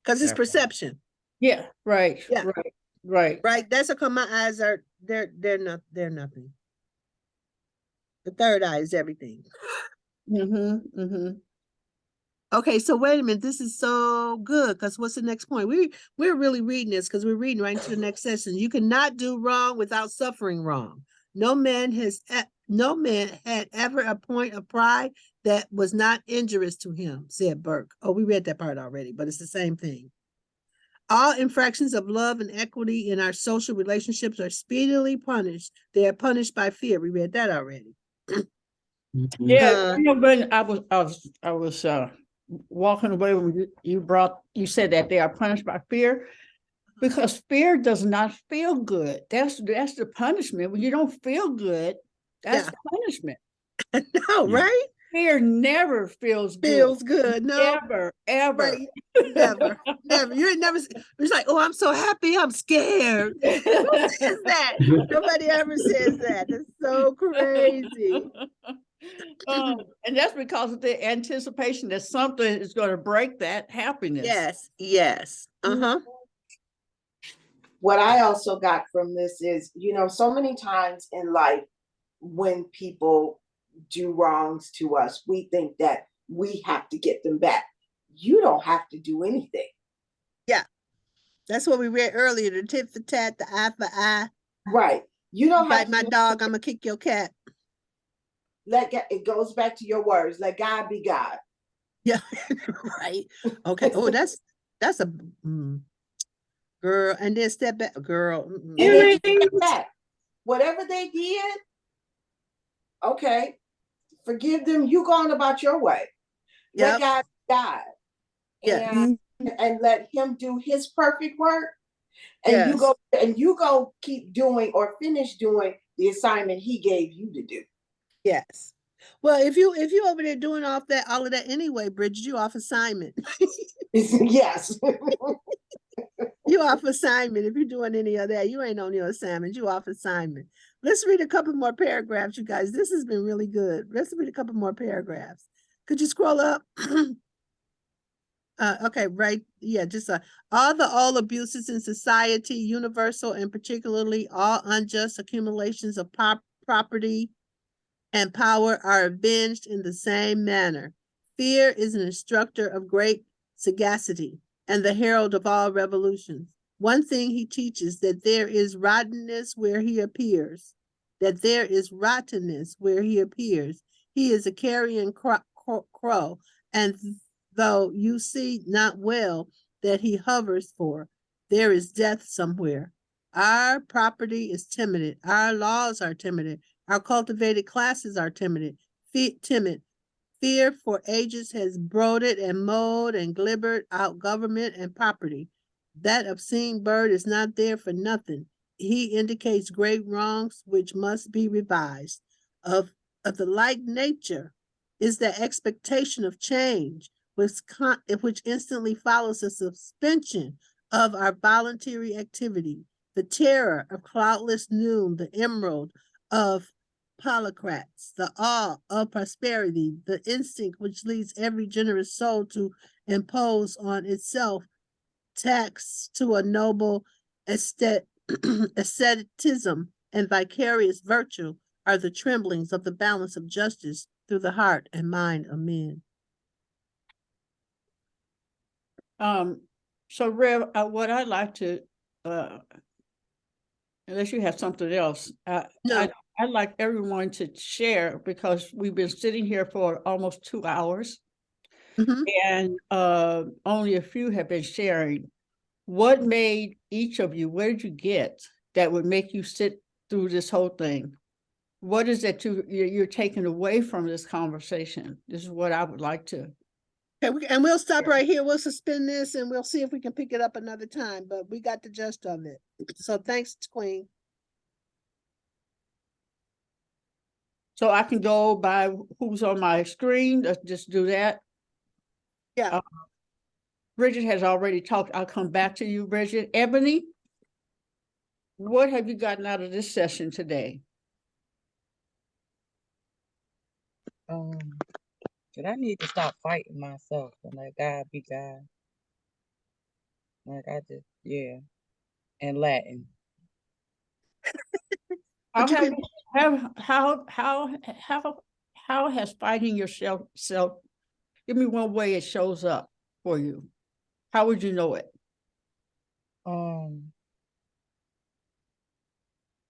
Because it's That part. perception. Yeah, right, Yeah. right. Right. That's how come my eyes are they're nothing. The third eye is everything. Mm-hmm, mm-hmm. Okay, so wait a minute. This is so good because what's the next point? We're really reading this because we're reading right into the next session. You cannot do wrong without suffering wrong. No man had ever a point of pride that was not injurious to him, said Burke. Oh, we read that part already, but it's the same thing. All infractions of love and equity in our social relationships are speedily punished. They are punished by fear. We read that already. Yeah, when I was walking away when you said that they are punished by fear, because fear does not feel good. That's the punishment. When you don't feel good, that's the punishment. No, right? Fear never feels good. Feels good. No. Ever. Right. Never. You ain't never. It's like, oh, I'm so happy. I'm scared. Who says that? Nobody ever says that. That's so crazy. And that's because of the anticipation that something is going to break that happiness. Yes. Yes. Uh-huh. What I also got from this is, so many times in life when people do wrongs to us, we think that we have to get them back. You don't have to do anything. Yeah. That's what we read earlier, the tit for tat, the eye for eye. Right. You don't have Bite to my dog, I'm gonna kick your cat. it goes back to your words. Let God be God. Yeah. Right. Okay. Oh, that's a girl. And then step back, girl. And then step back. Whatever they did, okay, forgive them. You go on about your way. Let God be God. Yeah. And let him do his perfect work. And Yes. you go keep doing or finish doing the assignment he gave you to do. Yes. Well, if you over there doing all of that anyway, Bridget, you off assignment. Yes. You off assignment. If you're doing any of that, you ain't on your assignment. You off assignment. Let's read a couple more paragraphs, you guys. This has been really good. Let's read a couple more paragraphs. Could you scroll up? Okay, right. Yeah, just all abuses in society, universal and particularly all unjust accumulations of property and power are avenged in the same manner. Fear is an instructor of great sagacity and the herald of all revolutions. One thing he teaches, that there is rottenness where he appears, that there is rottenness where he appears. He is a carrion crow, and though you see not well that he hovers for, there is death somewhere. Our property is timid. Our laws are timid. Our cultivated classes are timid. Fear for ages has brooded and mowed and glibbered out government and property. That obscene bird is not there for nothing. He indicates great wrongs which must be revised. Of the like nature is the expectation of change, which instantly follows a suspension of our voluntary activity. The terror of cloudless noon, the emerald of Polycrats, the awe of prosperity, the instinct which leads every generous soul to impose on itself tax to a noble asceticism and vicarious virtue are the tremblings of the balance of justice through the heart and mind of men. So Rev, what I'd like to unless you have something else, No. I'd like everyone to share, because we've been sitting here for almost 2 hours, Mhm. and only a few have been sharing. What made each of you, where did you get that would make you sit through this whole thing? What is that you're taking away from this conversation? This is what I would like to. Okay, and we'll stop right here. We'll suspend this and we'll see if we can pick it up another time, but we got the gist of it. So thanks, Queen. So I can go by who's on my screen. Let's just do that. Yeah. Bridget has already talked. I'll come back to you, Bridget. Ebony, what have you gotten out of this session today? That I need to stop fighting myself and let God be God. Like I just, yeah, and Latin. How But you have, can, how has fighting yourself self? Give me one way it shows up for you. How would you know it? Um,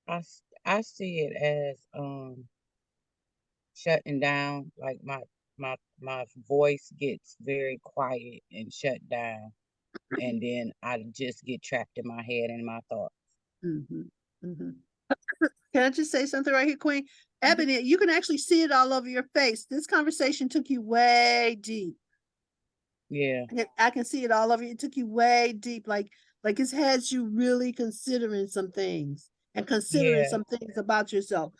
I see it as shutting down. Like my voice gets very quiet and shut down, and then I just get trapped in my head and my thoughts. Mhm, mhm. can I just say something right here, Queen? Ebony, you can actually see it all over your face. This conversation took you way deep. Yeah, I can see it all over you. It took you way deep. Like it has you really considering some things and considering yeah, some things about yourself.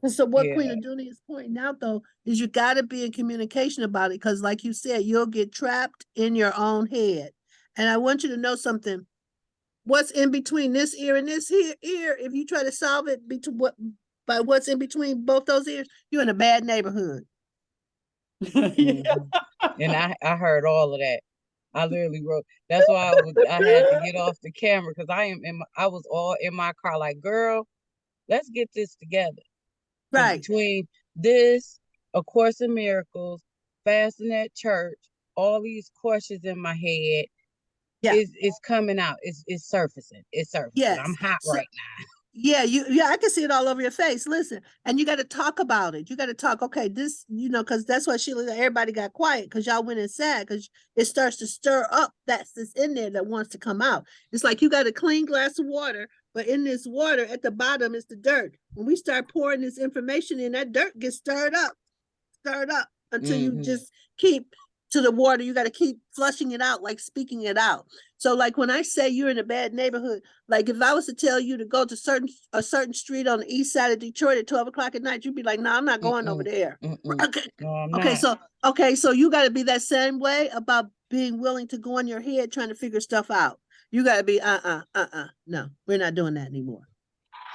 And so what Queen yeah, Adunia is pointing out though is you got to be in communication about it, because like you said, you'll get trapped in your own head. And I want you to know something. What's in between this ear and this ear, if you try to solve it between what by what's in between both those ears, you're in a bad neighborhood. Yeah. hmm And I heard all of that. I literally wrote. That's why I had to get off the camera because I was all in my car like, girl, let's get this together. Because Right. between this, A Course in Miracles, fasting at church, all these questions in my head Yeah. is coming out. It's surfacing. It's surfacing. I'm Yes. hot So right yeah, I can see it all over your face. Listen, and you got to talk about it. You got to talk, okay, this, because that's why everybody got quiet, because y'all went inside, because it starts to stir up that's in there that wants to come out. It's like you got a clean glass of water, but in this water at the bottom is the dirt. When we start pouring this information in, that dirt gets stirred up until now. you just keep to the water. You got to keep flushing it out, like speaking it out. So like when I say you're in a bad neighborhood, like if I was to tell you to go to a certain street on the east side of Detroit at 12 o'clock at night, you'd be like, no, I'm not going over Mm-mm, there. mm-mm. Okay. No, I'm Okay, not. so you got to be that same way about being willing to go in your head trying to figure stuff out. You got to be no, we're not doing that anymore.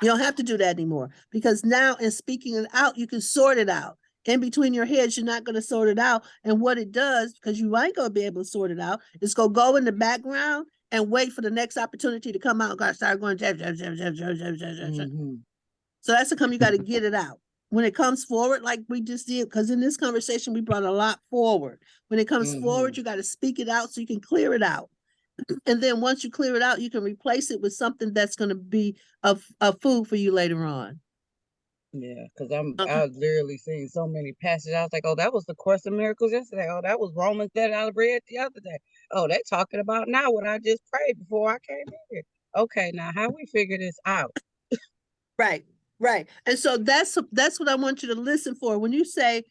You don't have to do that anymore, because now in speaking it out, you can sort it out. In between your heads, you're not going to sort it out. And what it does, because you ain't going to be able to sort it out, is go in the background and wait for the next opportunity to come out. Got to start going. Mm-hmm. So that's the come. You got to get it out. When it comes forward, like we just did, because in this conversation we brought a lot forward. When it comes forward, Mm-hmm. you got to speak it out so you can clear it out. And then once you clear it out, you can replace it with something that's going to be a food for you later on. Yeah, because Okay. I was literally seeing so many passages. I was like, oh, that was the Course of Miracles yesterday. Oh, that was Romans that I read the other day. Oh, they're talking about now what I just prayed before I came in here. Okay, now how we figure this out? Right, right. And so that's what I want you to listen for. When you start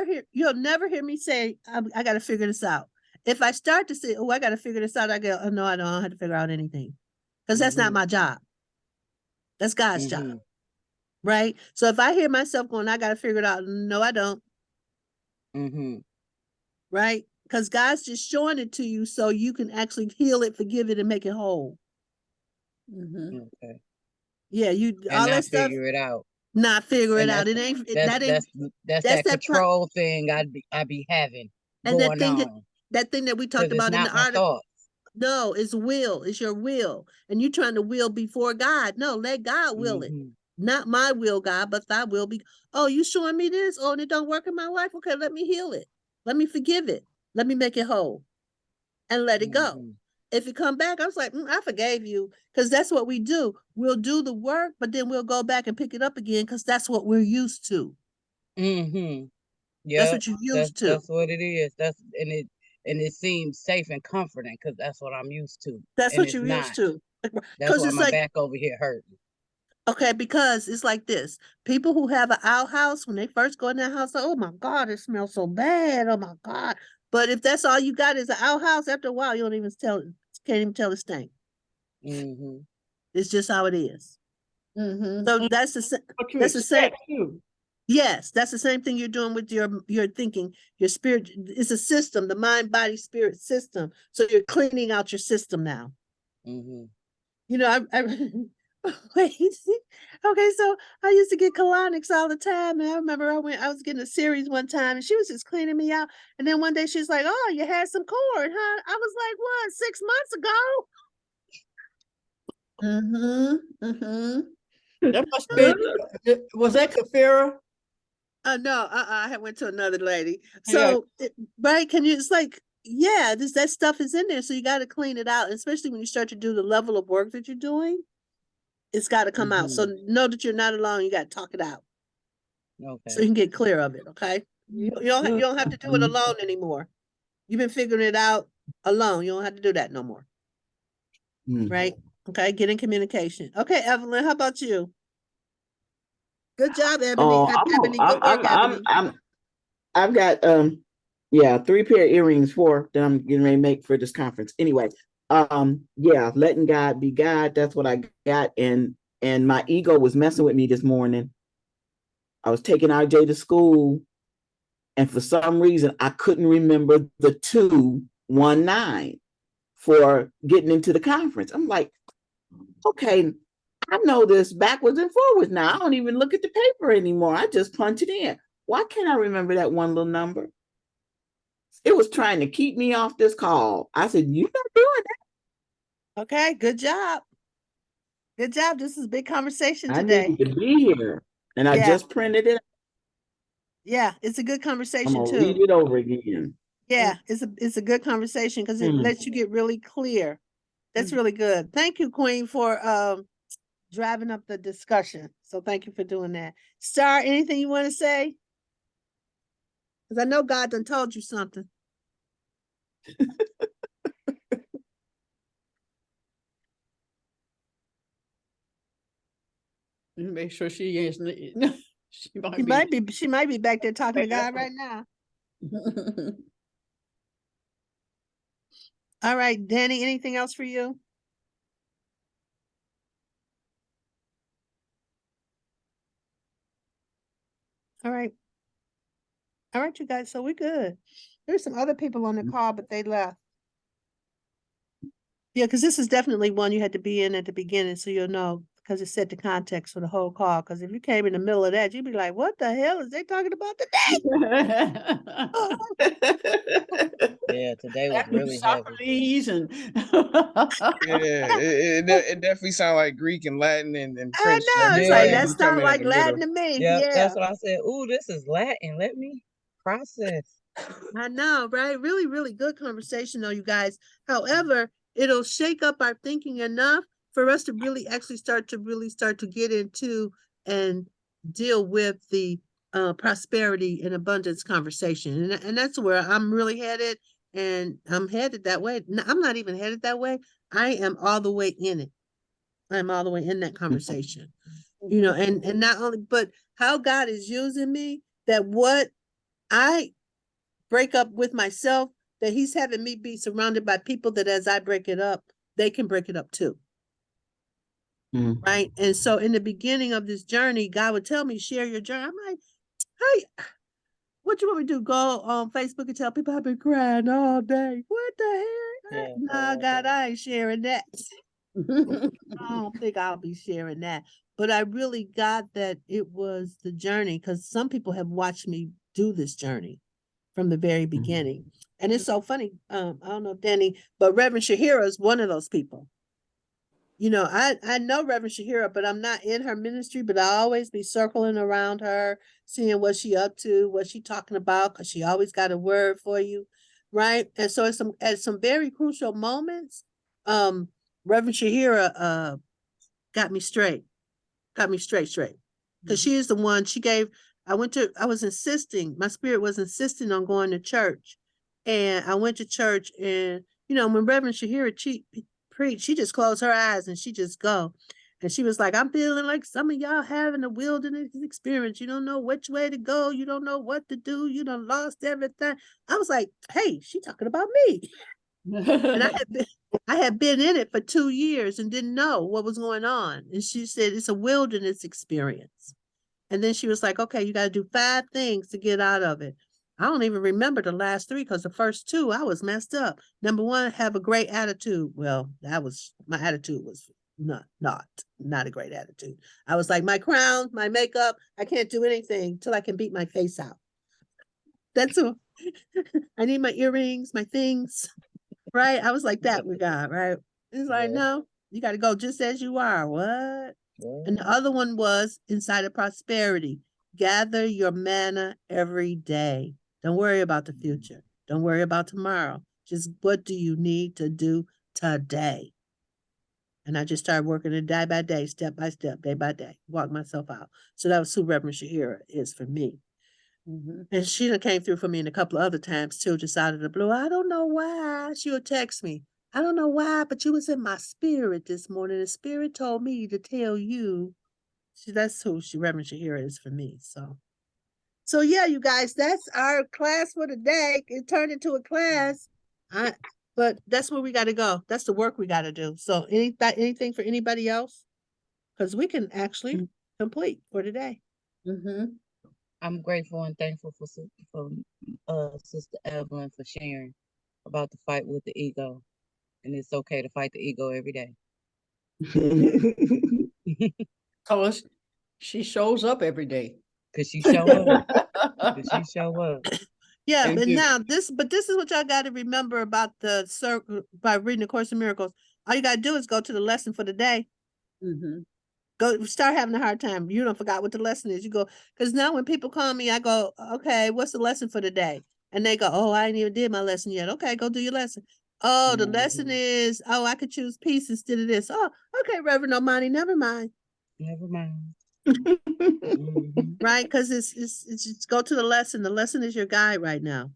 here, you'll never hear me say, I got to figure this out. If I start to say, oh, I got to figure this out, I go, oh, no, I don't have to figure out anything, because that's not Mm-hmm. my job. That's God's job. Mm-hmm. Right. So if I hear myself going, I got to figure it out. No, I don't. Mm-hmm. Right. Because God's just showing it to you so you can actually heal it, forgive it, and make it whole. Okay. Yeah. And All that not stuff, figure it out. not figure it And out. that's It ain't, that's that's that's that's that that, control thing I be having and going on that thing that we talked because it's about in not the my article. thoughts. No, it's will. It's your will. And you trying to will before God. No, let God will it. Mm-hmm. Not my will, God, but thy will be. Oh, you showing me this? Oh, and it don't work in my life? Okay, let me heal it. Let me forgive it. Let me make it whole and let it go. Mm-hmm. if you come back, I was like, I forgave you. Because that's what we do. We'll do the work, but then we'll go back and pick it up again because that's what we're used to. Mm-hmm. That's Yeah, what you're used to. that's what it is. And it seems safe and comforting because that's what I'm used to. That's And what it's you're not. used to. That's Because why it's my like, back over here hurting. okay, because it's like this. People who have an outhouse, when they first go in that house, oh my God, it smells so bad. Oh my God. But if that's all you got is an outhouse, after a while, you don't even can't even tell it stink. Mm-hmm. It's just how it is. Mhm. So And that's what you that's the same. expect too. Yes, that's the same thing you're doing with your thinking, your spirit. It's a system, the mind, body, spirit system. So you're cleaning out your system now. Mm-hmm. You know, I wait. Okay, so I used to get colonics all the time, and I remember I was getting a series one time, and she was just cleaning me out. And then one day she's like, "Oh, you had some corn, huh?" I was like, "What? 6 months ago?" That must be, was that Kafira? No, I had went to another lady. Yeah. So, right? Can you? It's like, yeah, that stuff is in there, so you got to clean it out, especially when you start to do the level of work that you're doing. It's got to come out. So know that you're not alone. You got to talk it out so Okay. you can get clear of it. Okay, you don't have to do it alone anymore. You've been figuring it out alone. You don't have to do that no more. Right? Okay, get in communication. Okay, Evelyn, how about you? Good job, Ebony. Oh, Ebony, good work, Ebony. I've got yeah, 3 pair of earrings, 4 that I'm getting ready to make for this conference. Anyway, yeah, letting God be God, that's what I got. And my ego was messing with me this morning. I was taking RJ to school, and for some reason I couldn't remember the 219 for getting into the conference. I'm like, okay, I know this backwards and forwards now. I don't even look at the paper anymore. I just punch it in. Why can't I remember that one little number? It was trying to keep me off this call. I said, "You're not doing that. Okay, good job. Good job. This is a big conversation I today. need to be here." And I Yeah, just printed it. yeah, it's a good I'm conversation gonna read too. it over again. Yeah, it's a good conversation because it Mm. lets you get really clear. That's really good. Thank you, Queen, for driving up the discussion. So thank you for doing that. Star, anything you want to say? Because I know God done told you something. Make sure she is. She She might be back there talking to God right now. All right, Danny, anything else for you? All right. All right, you guys. So we're good. There's some other people on the call, but they left. Yeah, because this is definitely one you had to be in at the beginning, so you'll know because it set the context for the whole call. Because if you came in the middle of that, you'd be like, "What the hell is they talking about today?" Yeah, today was really heavy. Socrates and Yeah, it definitely sounds like Greek and Latin and I French and know. It's everything. like You Yeah. that be sounds coming in like the Latin middle. to me. Yep, Yeah, that's what I said. Ooh, this is Latin. Let me process. I know, right? Really, really good conversation, though, you guys. However, it'll shake up our thinking enough for us to really actually start to get into and deal with the prosperity and abundance conversation. And that's where I'm really headed. And I'm headed that way. I'm not even headed that way. I am all the way in it. I'm all the way in that conversation. You know, and not only, but how God is using me, that what I break up with myself, that he's having me be surrounded by people that as I break it up, they can break it up too. Mm. Right. And so in the beginning of this journey, God would tell me, share your journey. I'm like, hey, what you want me to do? Go on Facebook and tell people I've been crying all day. What the hell? Yeah. Nah, God, I ain't sharing that. I don't think I'll be sharing that. But I really got that it was the journey because some people have watched me do this journey from the very beginning. And it's so funny. I don't know, Danny, but Reverend Shahira is one of those people. You know, I know Reverend Shahira, but I'm not in her ministry, but I always be circling around her, seeing what she up to, what she talking about, because she always got a word for you, right? And so at some very crucial moments, Reverend Shahira got me straight. Because she is the one, I was insisting, my spirit was insisting on going to church. And I went to church, and, when Reverend Shahira preached, she just closed her eyes and she just go. And she was like, I'm feeling like some of y'all having a wilderness experience. You don't know which way to go. You don't know what to do. You done lost everything. I was like, hey, she talking about me. And I had been in it for 2 years and didn't know what was going on. And she said, it's a wilderness experience. And then she was like, okay, you got to do 5 things to get out of it. I don't even remember the last 3 because the first 2, I was messed up. Number 1, have a great attitude. Well, my attitude was not a great attitude. I was like, my crown, my makeup, I can't do anything till I can beat my face out. That's all. I need my earrings, my things. Right? I was like that with God, right? It's like, no, you got to go just as you are. What? And the other one was inside of prosperity. Gather your manna every day. Don't worry about the future. Don't worry about tomorrow. Just what do you need to do today? And I just started working it day by day, step by step, day by day, walk myself out. So that was who Reverend Shahira is for me. And she done came through for me in a couple of other times too, just out of the blue. I don't know why. She would text me. I don't know why, but you was in my spirit this morning. The spirit told me to tell you. That's who Reverend Shahira is for me. So yeah, you guys, that's our class for today. It turned into a class. But that's where we got to go. That's the work we got to do. So anything for anybody else? Because we can actually complete for today. I'm grateful and thankful for Sister Evelyn for sharing about the fight with the ego. And it's okay to fight the ego every day. Cause she shows up every day. Cause she show up. Cause she show up. Yeah, And but do- now this is what y'all got to remember about the circle by reading the Course in Miracles. All you got to do is go to the lesson for the day. Go start having a hard time. You don't forgot what the lesson is. You go, because now when people call me, I go, okay, what's the lesson for the day? And they go, oh, I ain't even did my lesson yet. Okay, go do your lesson. Oh, the lesson is, oh, I could choose peace instead of this. Oh, okay, Reverend Omani, never mind. Never mind. Right? Because it's just go to the lesson. The lesson is your guide right now.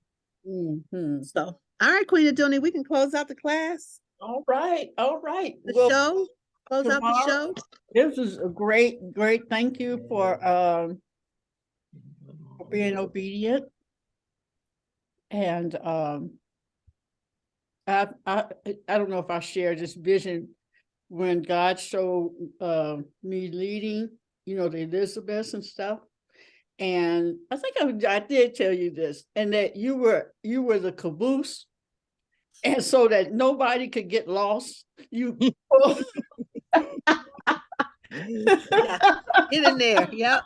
So, all right, Queen Adoni, we can close out the class. All right. The show. Close out the show. This is a great thank you for being obedient. And I don't know if I share this vision when God showed me leading, the Elizabeths and stuff. And I think I did tell you this, and that you were the caboose, and so that nobody could get lost. You Yeah. Get in there. Yep.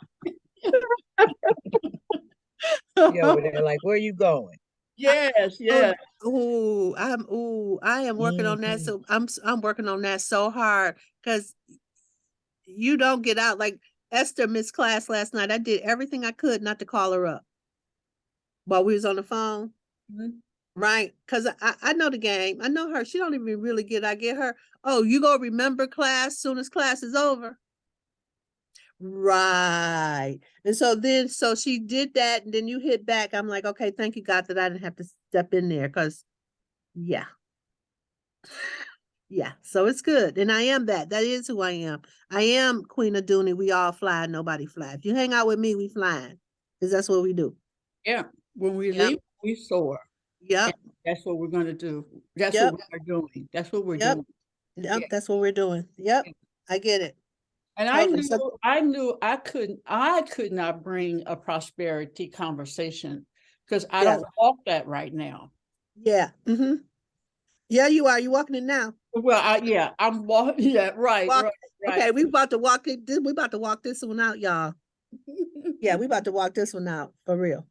They're like, where are you going? Yes. I am working on that. So I'm working on that so hard because you don't get out. Like Esther missed class last night. I did everything I could not to call her up while we was on the phone. Right? Because I know the game. I know her. She don't even really I get her. Oh, you go remember class soon as class is over. Right. And so she did that, and then you hit back. I'm like, okay, thank you, God, that I didn't have to step in there because yeah. So it's good. And I am that. That is who I am. I am Queen Adoni. We all fly, nobody fly. If you hang out with me, we flying. Because that's what we do. Yeah. When we leave, we soar. Yep. And that's what we're going to do. That's what we're doing. That's what we're doing. Yep. That's what we're doing. Yep. I get it. And I knew I could not bring a prosperity conversation because I don't walk that right now. Yeah. Yeah, you are. You walking it now. Well, I'm walking. Yeah, right. Okay, we about to walk it. We about to walk this one out, y'all. Yeah, we about to walk this one out for real.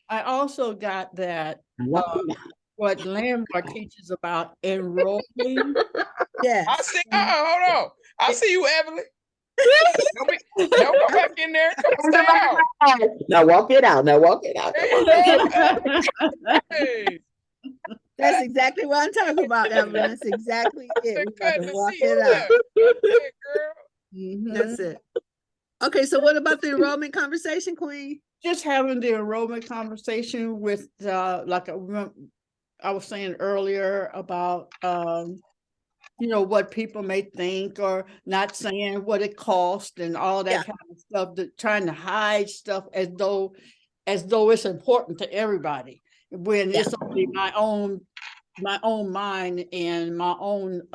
I also got that what Landmark teaches about enrolling. Yeah. I see. Hold on. I see you, Evelyn. Don't go back in there. Come on, Now walk it out. Hey. That's exactly what I'm talking about, Evelyn. That's exactly it. Been We about good to to walk see you it out. there. That's it, girl. Mhm. That's it. Okay, so what about the enrollment conversation, Queen? Just having the enrollment conversation with, like I was saying earlier about, what people may think, or not saying what it costs and all that Yeah. kind of stuff, that trying to hide stuff as though it's important to everybody, when Yeah. it's only my own mind and my own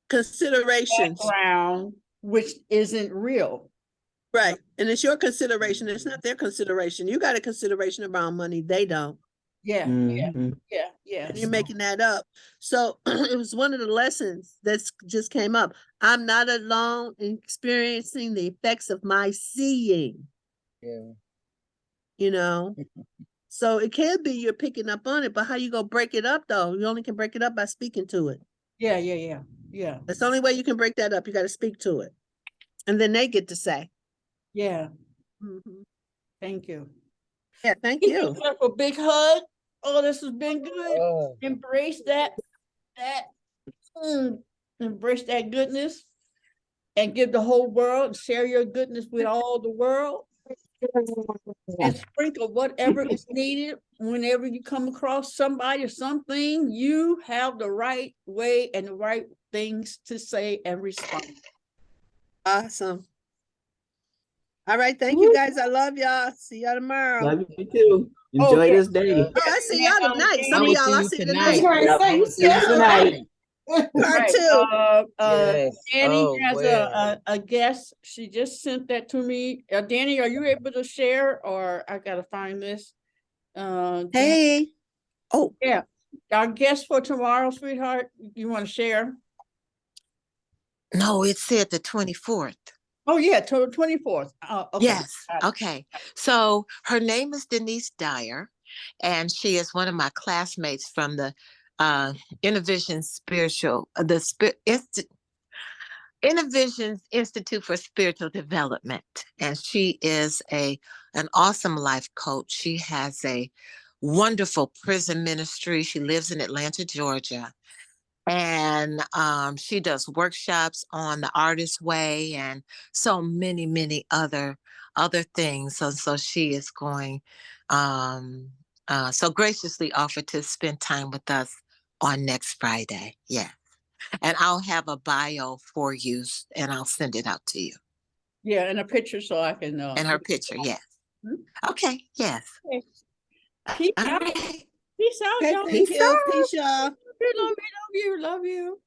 Considerations. background, which isn't real. Right. And it's your consideration. It's not their consideration. You got a consideration around money. They don't. Yeah, Mhm. yeah. And you're making that up. So it was one of the lessons that's just came up. I'm not alone in experiencing the effects of my seeing, Yeah. you know. So it can be you're picking up on it, but how you gonna break it up though? You only can break it up by speaking to it. Yeah. That's the only way you can break that up. You got to speak to it. And then they get to say. Yeah. Mhm. Thank you. Yeah, thank Give you. yourself a big hug. Oh, this has been good. Oh. Embrace that embrace that goodness, and give the whole world, share your goodness with all the world, and sprinkle whatever is needed whenever you come across somebody or something. You have the right way and the right things to say and respond. Awesome. All right, thank you guys. I love y'all. See y'all tomorrow. Love you too. Enjoy Okay. this day. Oh, I see y'all tonight. Some I of will y'all, see I'll you see you tonight. tonight. Yep. Say, you See you scheduled tonight. Part Right. two. Yes. Danny Oh, has well. a guest. She just sent that to me. Danny, are you able to share, or I gotta find this? Hey. Oh, Yeah, our guest for tomorrow, sweetheart. You want to share? No, it said the 24th. Oh yeah, 24th. Okay. Yes. Okay. So her name is Denise Dyer, and she is one of my classmates from the Innovision Innovision Institute for Spiritual Development. And she is an awesome life coach. She has a wonderful prison ministry. She lives in Atlanta, Georgia. And she does workshops on the artist way and so many other things. So she is going so graciously offered to spend time with us on next Friday. Yeah. And I'll have a bio for you and I'll send it out to you. Yeah, and a picture so I can And her picture, yes. Okay, yes. Okay. Peace All out. right. Peace out, okay. y'all. Thank you. Peace, y'all. Love you.